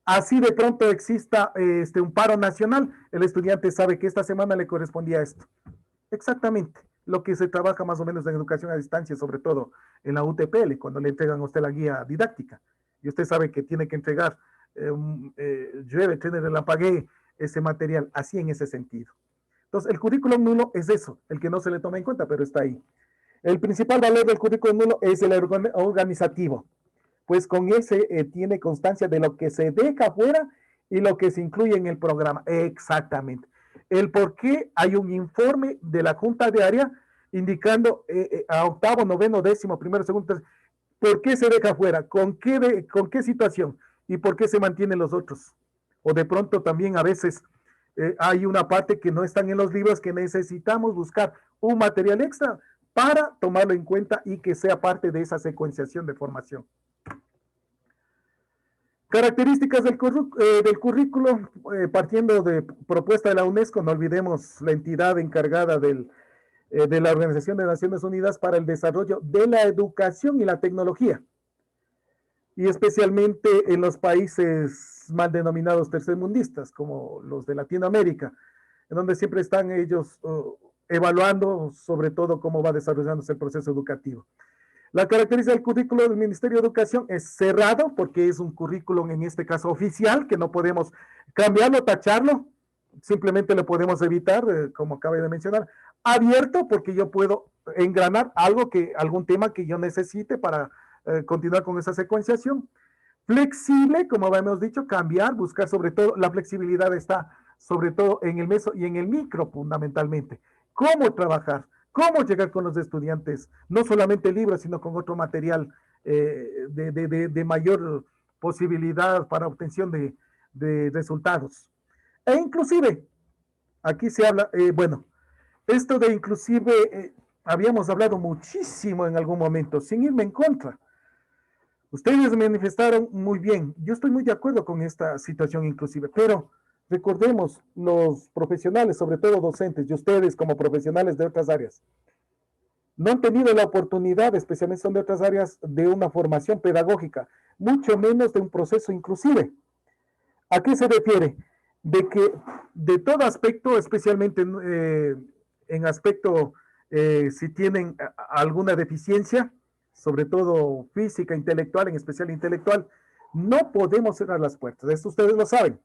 Así de pronto exista un paro nacional, el estudiante sabe que esta semana le correspondía esto. Exactamente, lo que se trabaja más o menos en educación a distancia, sobre todo en la UTPL, cuando le entregan a usted la guía didáctica. Y usted sabe que tiene que entregar, llueve, tiene relampaguee, ese material, así en ese sentido. Entonces, el currículum nulo es eso, el que no se le toma en cuenta, pero está ahí. El principal valor del currículum nulo es el organizativo, pues con ese tiene constancia de lo que se deja fuera y lo que se incluye en el programa. Exactamente. El por qué hay un informe de la Junta de Área indicando a octavo, noveno, décimo, primero, segundo, tercero, ¿por qué se deja fuera? ¿Con qué situación? ¿Y por qué se mantienen los otros? O de pronto también a veces hay una parte que no están en los libros que necesitamos buscar un material extra para tomarlo en cuenta y que sea parte de esa secuenciación de formación. Características del currículo, partiendo de propuesta de la UNESCO, no olvidemos la entidad encargada de la Organización de Naciones Unidas para el Desarrollo de la Educación y la Tecnología, y especialmente en los países mal denominados tercermundistas, como los de Latinoamérica, en donde siempre están ellos evaluando sobre todo cómo va desarrollándose el proceso educativo. La característica del currículo del Ministerio de Educación es cerrado, porque es un currículum en este caso oficial, que no podemos cambiarlo, tacharlo, simplemente lo podemos evitar, como acabo de mencionar. Abierto, porque yo puedo engranar algún tema que yo necesite para continuar con esa secuenciación. Flexible, como habíamos dicho, cambiar, buscar sobre todo, la flexibilidad está sobre todo en el meso y en el micro fundamentalmente. ¿Cómo trabajar? ¿Cómo llegar con los estudiantes? No solamente libros, sino con otro material de mayor posibilidad para obtención de resultados. E inclusive, aquí se habla, bueno, esto de inclusive, habíamos hablado muchísimo en algún momento, sin irme en contra. Ustedes manifestaron muy bien, yo estoy muy de acuerdo con esta situación inclusive, pero recordemos, los profesionales, sobre todo docentes, y ustedes como profesionales de otras áreas, no han tenido la oportunidad, especialmente son de otras áreas, de una formación pedagógica, mucho menos de un proceso inclusive. ¿A qué se refiere? De que de todo aspecto, especialmente en aspecto, si tienen alguna deficiencia, sobre todo física, intelectual, en especial intelectual, no podemos cerrar las puertas. Esto ustedes lo saben.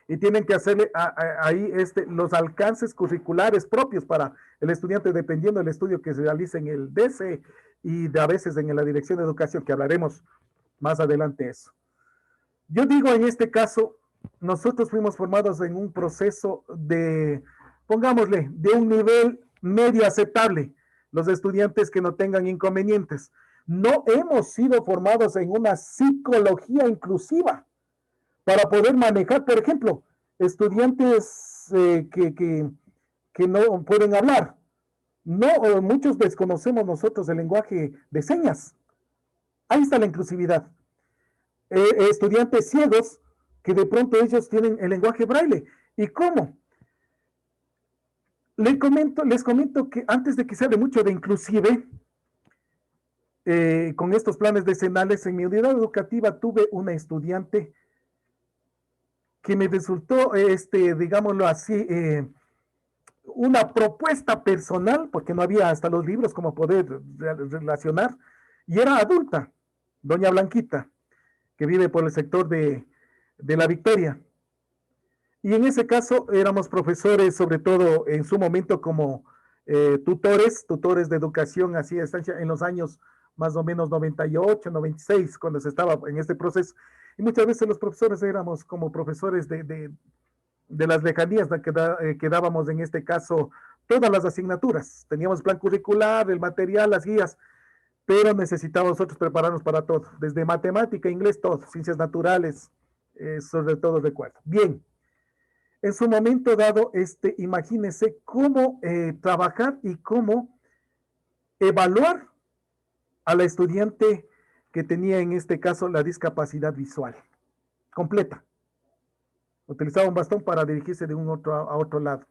Y tienen que hacerle ahí los alcances curriculares propios para el estudiante, dependiendo del estudio que se realice en el DC y a veces en la Dirección de Educación, que hablaremos más adelante de eso. Yo digo, en este caso, nosotros fuimos formados en un proceso de, pongámosle, de un nivel medio aceptable, los estudiantes que no tengan inconvenientes. No hemos sido formados en una psicología inclusiva para poder manejar, por ejemplo, estudiantes que no pueden hablar. No, muchos desconocemos nosotros el lenguaje de señas. Ahí está la inclusividad. Estudiantes ciegos que de pronto ellos tienen el lenguaje braille. ¿Y cómo? Les comento que antes de que se hable mucho de inclusive, con estos planes decenales, en mi unidad educativa tuve una estudiante que me resultó, digámoslo así, una propuesta personal, porque no había hasta los libros como poder relacionar, y era adulta, doña Blanquita, que vive por el sector de La Victoria. Y en ese caso éramos profesores, sobre todo en su momento como tutores de educación, así a estancia, en los años más o menos 98, 96, cuando se estaba en este proceso. Y muchas veces los profesores éramos como profesores de las lejanías que dábamos, en este caso, todas las asignaturas. Teníamos plan curricular, el material, las guías, pero necesitábamos nosotros prepararnos para todo, desde matemática, inglés, todo, ciencias naturales, sobre todo recuerdo. Bien, en su momento dado, imagínense cómo trabajar y cómo evaluar a la estudiante que tenía en este caso la discapacidad visual completa. Utilizaba un bastón para dirigirse de a otro lado.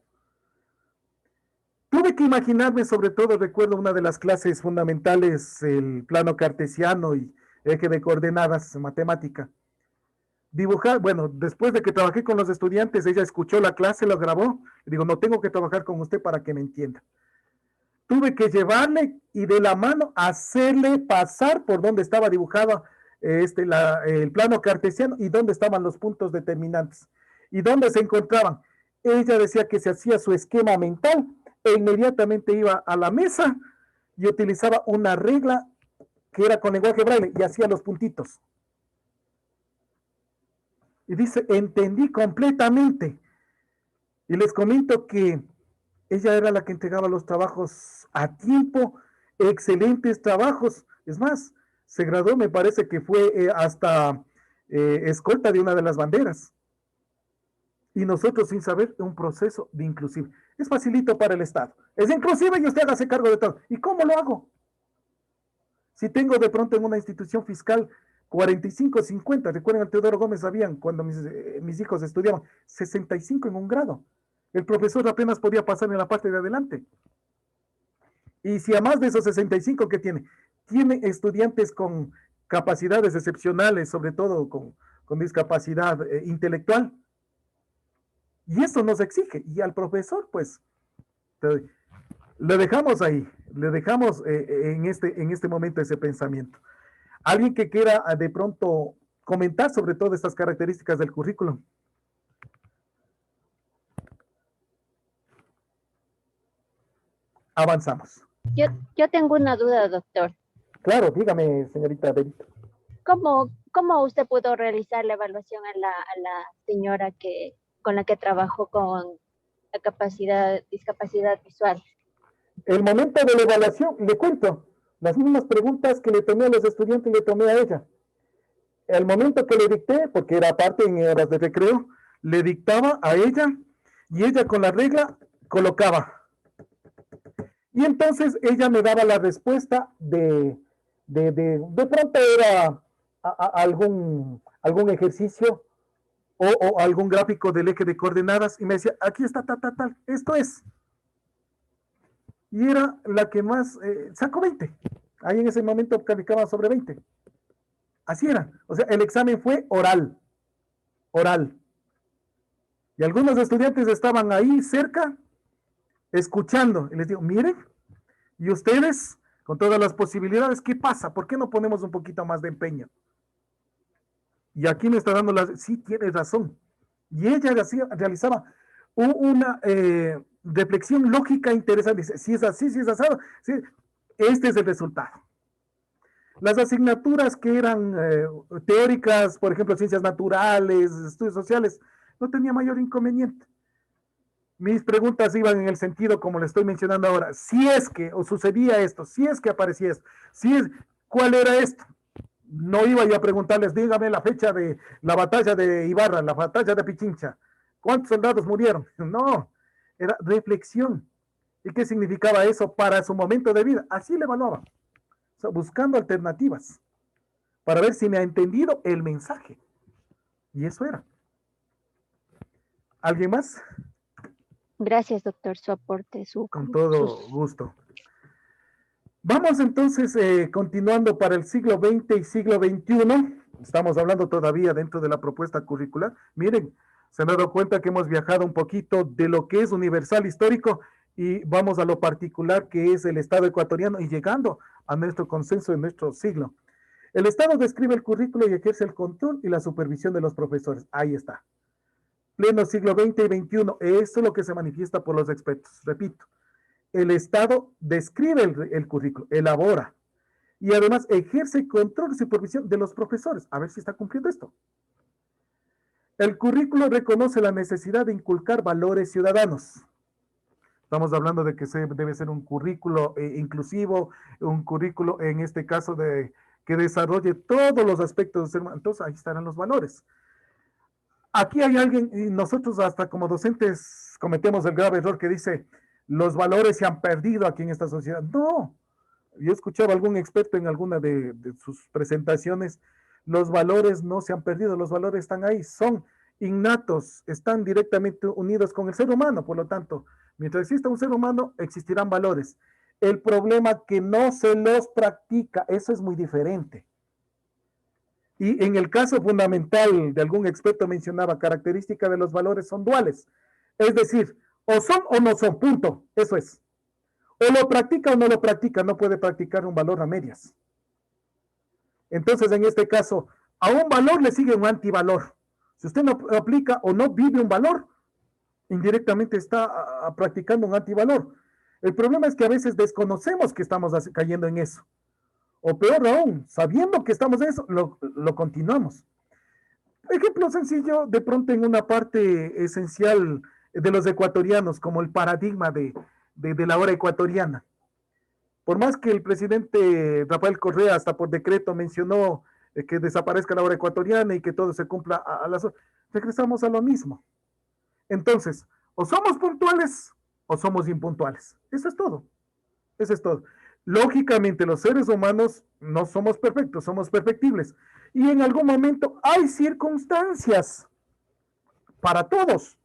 Tuve que imaginarme, sobre todo, recuerdo una de las clases fundamentales, el plano cartesiano y eje de coordenadas, matemática. Dibujar, bueno, después de que trabajé con los estudiantes, ella escuchó la clase, lo grabó, y digo, no tengo que trabajar con usted para que me entienda. Tuve que llevarle y de la mano hacerle pasar por donde estaba dibujado el plano cartesiano y dónde estaban los puntos determinantes y dónde se encontraban. Ella decía que se hacía su esquema mental e inmediatamente iba a la mesa y utilizaba una regla que era con lenguaje braille y hacía los puntitos. Y dice, entendí completamente. Y les comento que ella era la que entregaba los trabajos a tiempo, excelentes trabajos. Es más, se graduó, me parece que fue hasta escolta de una de las banderas. Y nosotros sin saber un proceso de inclusive. Es facilito para el Estado. Es inclusive y usted hágase cargo de todo. ¿Y cómo lo hago? Si tengo de pronto en una institución fiscal 45, 50, recuerden al Teodoro Gómez, sabían cuando mis hijos estudiaban, 65 en un grado. El profesor apenas podía pasar en la parte de adelante. Y si a más de esos 65 que tiene estudiantes con capacidades excepcionales, sobre todo con discapacidad intelectual, y eso nos exige. Y al profesor, pues, le dejamos ahí, le dejamos en este momento ese pensamiento. Alguien que quiera de pronto comentar sobre todas estas características del currículum. Avanzamos. Yo tengo una duda, doctor. Claro, dígame, señorita Benito. ¿Cómo usted pudo realizar la evaluación a la señora con la que trabajó con la discapacidad visual? El momento de la evaluación, le cuento, las mismas preguntas que le tomé a los estudiantes le tomé a ella. el momento que le dicté, porque era parte en horas de recreo, le dictaba a ella y ella con la regla colocaba. Y entonces ella me daba la respuesta de pronto era algún ejercicio o algún gráfico del eje de coordenadas y me decía, aquí está, tal, esto es. Y era la que más, sacó 20. Ahí en ese momento calificaba sobre 20. Así era. O sea, el examen fue oral. Y algunos estudiantes estaban ahí cerca, escuchando. Y les digo, miren, y ustedes, con todas las posibilidades, ¿qué pasa? ¿Por qué no ponemos un poquito más de empeño? Y aquí me está dando sí, tienes razón. Y ella realizaba una reflexión lógica interesante. Dice, si es así, si es asado, sí, este es el resultado. Las asignaturas que eran teóricas, por ejemplo, ciencias naturales, estudios sociales, no tenía mayor inconveniente. Mis preguntas iban en el sentido, como le estoy mencionando ahora, si es que, o sucedía esto, si es que aparecía esto, ¿cuál era esto? No iba yo a preguntarles, dígame la fecha de la batalla de Ibarra, la batalla de Pichincha, ¿cuántos soldados murieron? No, era reflexión. ¿Y qué significaba eso para su momento de vida? Así le evaluaba, o sea, buscando alternativas, para ver si me ha entendido el mensaje. Y eso era. ¿Alguien más? Gracias, doctor, su aporte. Con todo gusto. Vamos entonces continuando para el siglo XX y siglo XXI. Estamos hablando todavía dentro de la propuesta curricular. Miren, se han dado cuenta que hemos viajado un poquito de lo que es universal histórico y vamos a lo particular que es el Estado ecuatoriano y llegando a nuestro consenso en nuestro siglo. El Estado describe el currículo y ejerce el control y la supervisión de los profesores. Ahí está. Pleno siglo XX y XXI. Eso es lo que se manifiesta por los expertos. Repito, el Estado describe el currículo, elabora y además ejerce control y supervisión de los profesores. A ver si está cumpliendo esto. El currículo reconoce la necesidad de inculcar valores ciudadanos. Estamos hablando de que debe ser un currículo inclusivo, un currículo en este caso que desarrolle todos los aspectos del ser humano. Entonces ahí estarán los valores. Aquí hay alguien, y nosotros hasta como docentes cometemos el grave error que dice, los valores se han perdido aquí en esta sociedad. No, yo escuchaba a algún experto en alguna de sus presentaciones, los valores no se han perdido, los valores están ahí, son innatos, están directamente unidos con el ser humano, por lo tanto, mientras exista un ser humano, existirán valores. El problema que no se los practica, eso es muy diferente. Y en el caso fundamental de algún experto mencionaba, características de los valores son duales. Es decir, o son o no son, punto. Eso es. O lo practica o no lo practica, no puede practicar un valor a medias. Entonces, en este caso, a un valor le sigue un antivalor. Si usted no aplica o no vive un valor, indirectamente está practicando un antivalor. El problema es que a veces desconocemos que estamos cayendo en eso. O peor aún, sabiendo que estamos en eso, lo continuamos. Ejemplo sencillo, de pronto en una parte esencial de los ecuatorianos, como el paradigma de la hora ecuatoriana. Por más que el presidente Rafael Correa hasta por decreto mencionó que desaparezca la hora ecuatoriana y que todo se cumpla a las horas, regresamos a lo mismo. Entonces, o somos puntuales o somos impuntuales. Eso es todo. Eso es todo. Lógicamente, los seres humanos no somos perfectos, somos perfectibles. Y en algún momento hay circunstancias para todos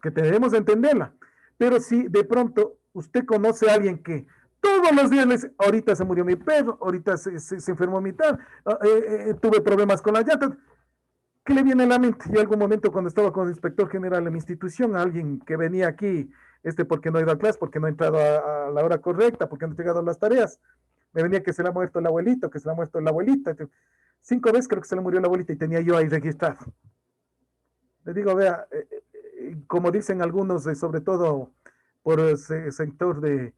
que tenemos que entenderla. Pero si de pronto usted conoce a alguien que todos los días le dice, ahorita se murió mi perro, ahorita se enfermó mi tal, tuve problemas con las llantas, ¿qué le viene a la mente? Yo en algún momento cuando estaba con el inspector general de mi institución, alguien que venía aquí, porque no ha ido a clase, porque no ha entrado a la hora correcta, porque no ha entregado las tareas, me venía que se le ha muerto el abuelito, que se le ha muerto la abuelita, 5 veces creo que se le murió la abuelita y tenía yo ahí registrado. Le digo, vea, como dicen algunos, sobre todo por el sector de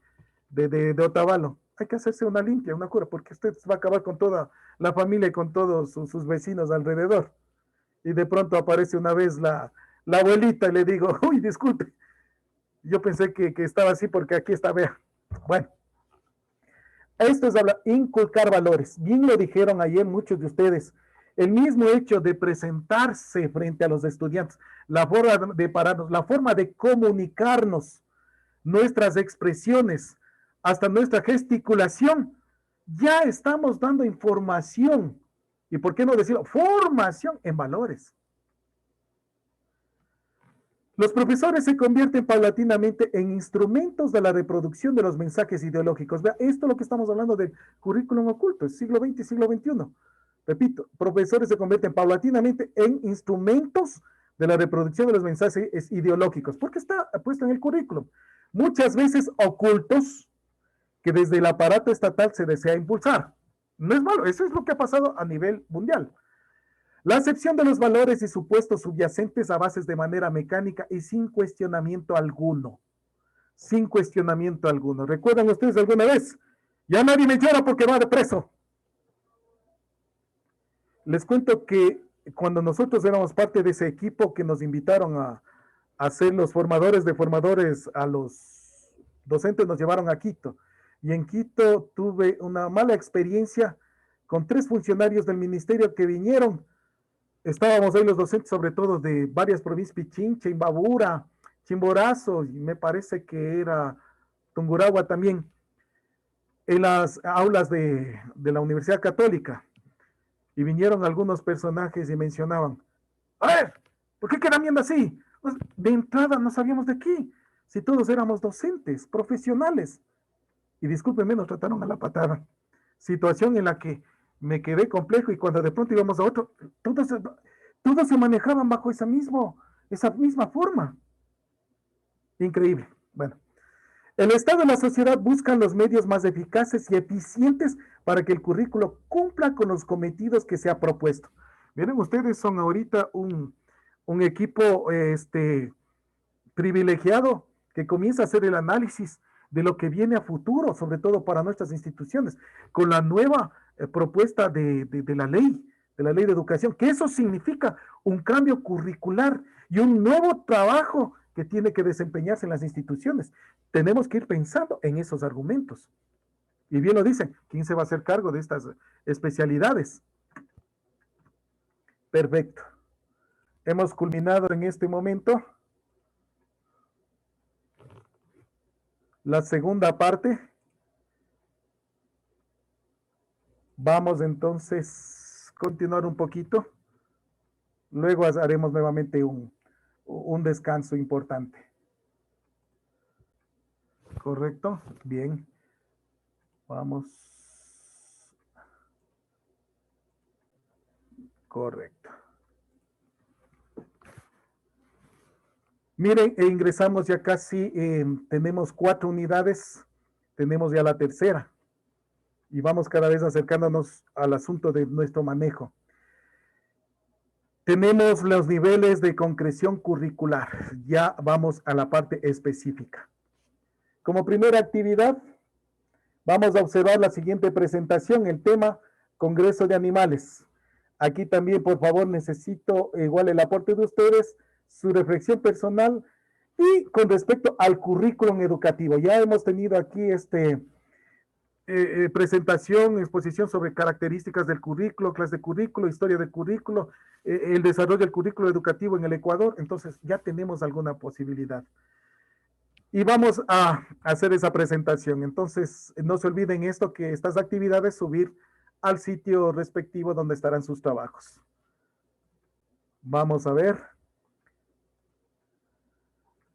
Otavalo, hay que hacerse una limpia, una cura, porque usted va a acabar con toda la familia y con todos sus vecinos alrededor. Y de pronto aparece una vez la abuelita y le digo, uy, disculpe, yo pensé que estaba así porque aquí está, vea. Bueno, esto es inculcar valores. Bien lo dijeron ayer muchos de ustedes. El mismo hecho de presentarse frente a los estudiantes, la forma de pararnos, la forma de comunicarnos, nuestras expresiones, hasta nuestra gesticulación, ya estamos dando información. ¿Y por qué no decirlo? Formación en valores. Los profesores se convierten paulatinamente en instrumentos de la reproducción de los mensajes ideológicos. Vea, esto es lo que estamos hablando del currículum oculto, siglo XX y siglo XXI. Repito, profesores se convierten paulatinamente en instrumentos de la reproducción de los mensajes ideológicos, porque está puesto en el currículum. Muchas veces ocultos, que desde el aparato estatal se desea impulsar. No es malo, eso es lo que ha pasado a nivel mundial. La acepción de los valores y supuestos subyacentes a bases de manera mecánica y sin cuestionamiento alguno. Sin cuestionamiento alguno. ¿Recuerdan ustedes alguna vez? Ya nadie me llora porque va de preso. Les cuento que cuando nosotros éramos parte de ese equipo que nos invitaron a ser los formadores de formadores, a los docentes nos llevaron a Quito. Y en Quito tuve una mala experiencia con 3 funcionarios del ministerio que vinieron. Estábamos ahí los docentes, sobre todo de varias provincias, Pichincha, Imbabura, Chimborazo, y me parece que era Tungurahua también, en las aulas de la Universidad Católica. Y vinieron algunos personajes y mencionaban, a ver, ¿por qué quedan viendo así? Pues de entrada no sabíamos de qué, si todos éramos docentes, profesionales. Y discúlpenme, nos trataron a la patada. Situación en la que me quedé complejo y cuando de pronto íbamos a otro, todos se manejaban bajo esa misma forma. Increíble. Bueno, el Estado y la sociedad buscan los medios más eficaces y eficientes para que el currículo cumpla con los cometidos que se ha propuesto. Miren, ustedes son ahorita un equipo privilegiado que comienza a hacer el análisis de lo que viene a futuro, sobre todo para nuestras instituciones, con la nueva propuesta de la ley de educación, que eso significa un cambio curricular y un nuevo trabajo que tiene que desempeñarse en las instituciones. Tenemos que ir pensando en esos argumentos. Y bien lo dicen, ¿quién se va a hacer cargo de estas especialidades? Perfecto. Hemos culminado en este momento la segunda parte. Vamos entonces a continuar un poquito. Luego haremos nuevamente un descanso importante. ¿Correcto? Bien. Vamos. Correcto. Miren, ingresamos ya casi, tenemos 4 unidades, tenemos ya la tercera y vamos cada vez acercándonos al asunto de nuestro manejo. Tenemos los niveles de concreción curricular, ya vamos a la parte específica. Como primera actividad, vamos a observar la siguiente presentación, el tema Congreso de Animales. Aquí también, por favor, necesito igual el aporte de ustedes, su reflexión personal y con respecto al currículum educativo. Ya hemos tenido aquí presentación, exposición sobre características del currículo, clase de currículo, historia del currículo, el desarrollo del currículo educativo en el Ecuador. Entonces ya tenemos alguna posibilidad. Y vamos a hacer esa presentación. Entonces no se olviden esto, que estas actividades subir al sitio respectivo donde estarán sus trabajos. Vamos a ver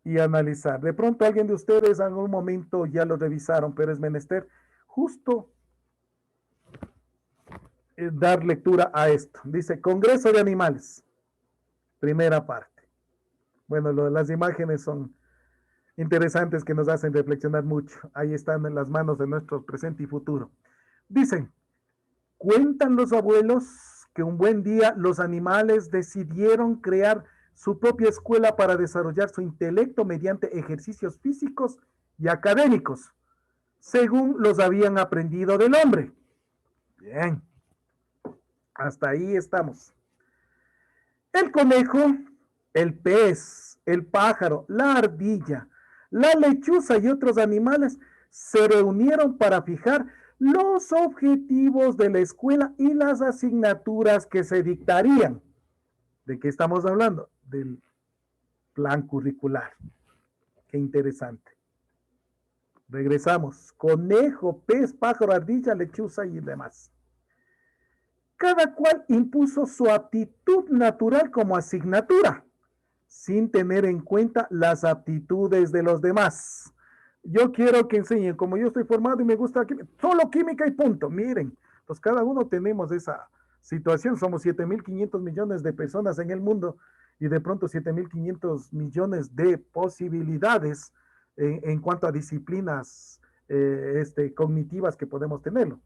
y analizar. De pronto alguien de ustedes en algún momento ya lo revisaron, pero es menester justo dar lectura a esto. Dice, Congreso de Animales, primera parte. Bueno, las imágenes son interesantes que nos hacen reflexionar mucho. Ahí están en las manos de nuestro presente y futuro. Dicen, cuentan los abuelos que un buen día los animales decidieron crear su propia escuela para desarrollar su intelecto mediante ejercicios físicos y académicos, según los habían aprendido del hombre. Bien, hasta ahí estamos. El conejo, el pez, el pájaro, la ardilla, la lechuza y otros animales se reunieron para fijar los objetivos de la escuela y las asignaturas que se dictarían. ¿De qué estamos hablando? Del plan curricular. Qué interesante. Regresamos. Conejo, pez, pájaro, ardilla, lechuza y demás. Cada cual impuso su aptitud natural como asignatura, sin tener en cuenta las aptitudes de los demás. Yo quiero que enseñen, como yo estoy formado y me gusta solo química y punto. Miren, pues cada uno tenemos esa situación. Somos 7.500 millones de personas en el mundo y de pronto 7.500 millones de posibilidades en cuanto a disciplinas cognitivas que podemos tenerlo.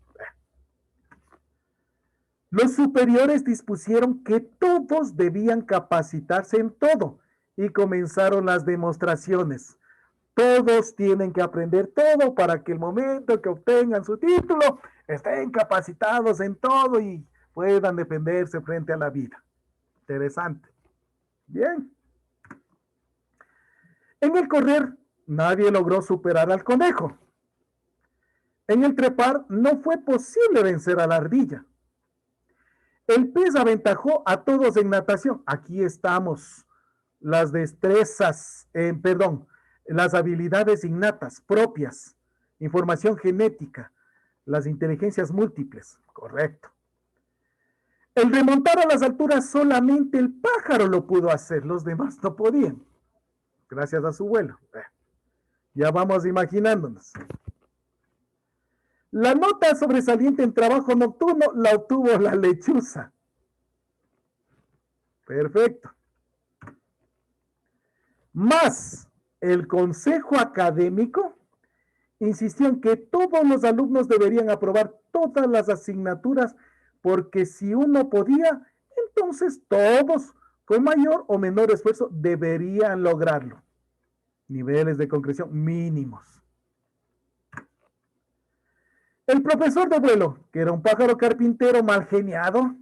Los superiores dispusieron que todos debían capacitarse en todo y comenzaron las demostraciones. Todos tienen que aprender todo para que el momento que obtengan su título estén capacitados en todo y puedan defenderse frente a la vida. Interesante. Bien. En el correr, nadie logró superar al conejo. En el trepar, no fue posible vencer a la ardilla. El pez aventajó a todos en natación. Aquí estamos. Las destrezas, las habilidades innatas, propias, información genética, las inteligencias múltiples. Correcto. El remontar a las alturas solamente el pájaro lo pudo hacer, los demás no podían. Gracias a su vuelo. Ya vamos imaginándonos. La nota sobresaliente en trabajo nocturno la obtuvo la lechuza. Perfecto. Más el consejo académico insistió en que todos los alumnos deberían aprobar todas las asignaturas porque si uno podía, entonces todos con mayor o menor esfuerzo deberían lograrlo. Niveles de concreción mínimos. El profesor de vuelo, que era un pájaro carpintero mal geniado,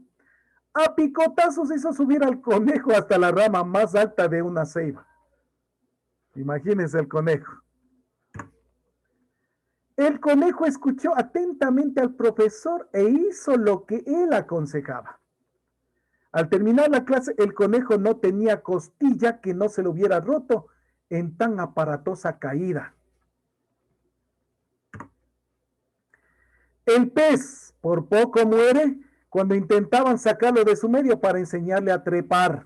a picotazos hizo subir al conejo hasta la rama más alta de una ceiba. Imagínense el conejo. El conejo escuchó atentamente al profesor e hizo lo que él aconsejaba. Al terminar la clase, el conejo no tenía costilla que no se le hubiera roto en tan aparatosa caída. El pez por poco muere cuando intentaban sacarlo de su medio para enseñarle a trepar.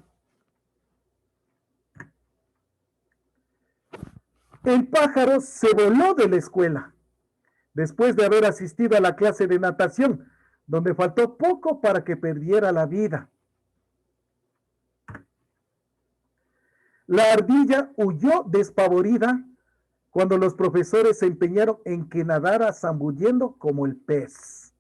El pájaro se voló de la escuela después de haber asistido a la clase de natación, donde faltó poco para que perdiera la vida. La ardilla huyó despavorida cuando los profesores se empeñaron en que nadara zambullendo como el pez.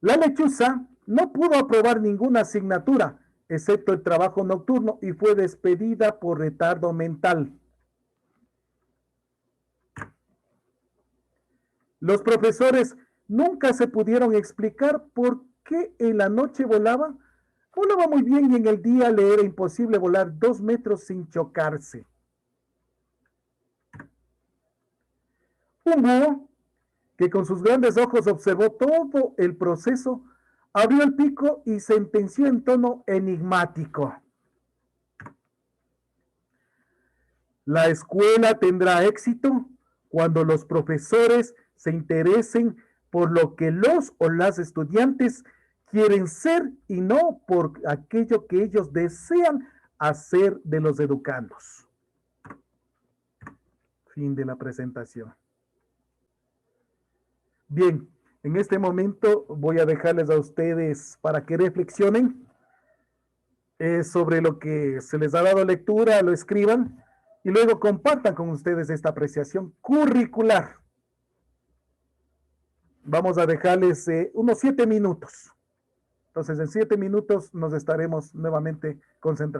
La lechuza no pudo aprobar ninguna asignatura, excepto el trabajo nocturno, y fue despedida por retardo mental. Los profesores nunca se pudieron explicar por qué en la noche volaba muy bien y en el día le era imposible volar 2 metros sin chocarse. Un búho, que con sus grandes ojos observó todo el proceso, abrió el pico y sentenció en tono enigmático. La escuela tendrá éxito cuando los profesores se interesen por lo que los o las estudiantes quieren ser y no por aquello que ellos desean hacer de los educandos. Fin de la presentación. Bien, en este momento voy a dejarles a ustedes para que reflexionen sobre lo que se les ha dado lectura, lo escriban y luego compartan con ustedes esta apreciación curricular. Vamos a dejarles unos 7 minutos. Entonces, en 7 minutos nos estaremos nuevamente concentrando.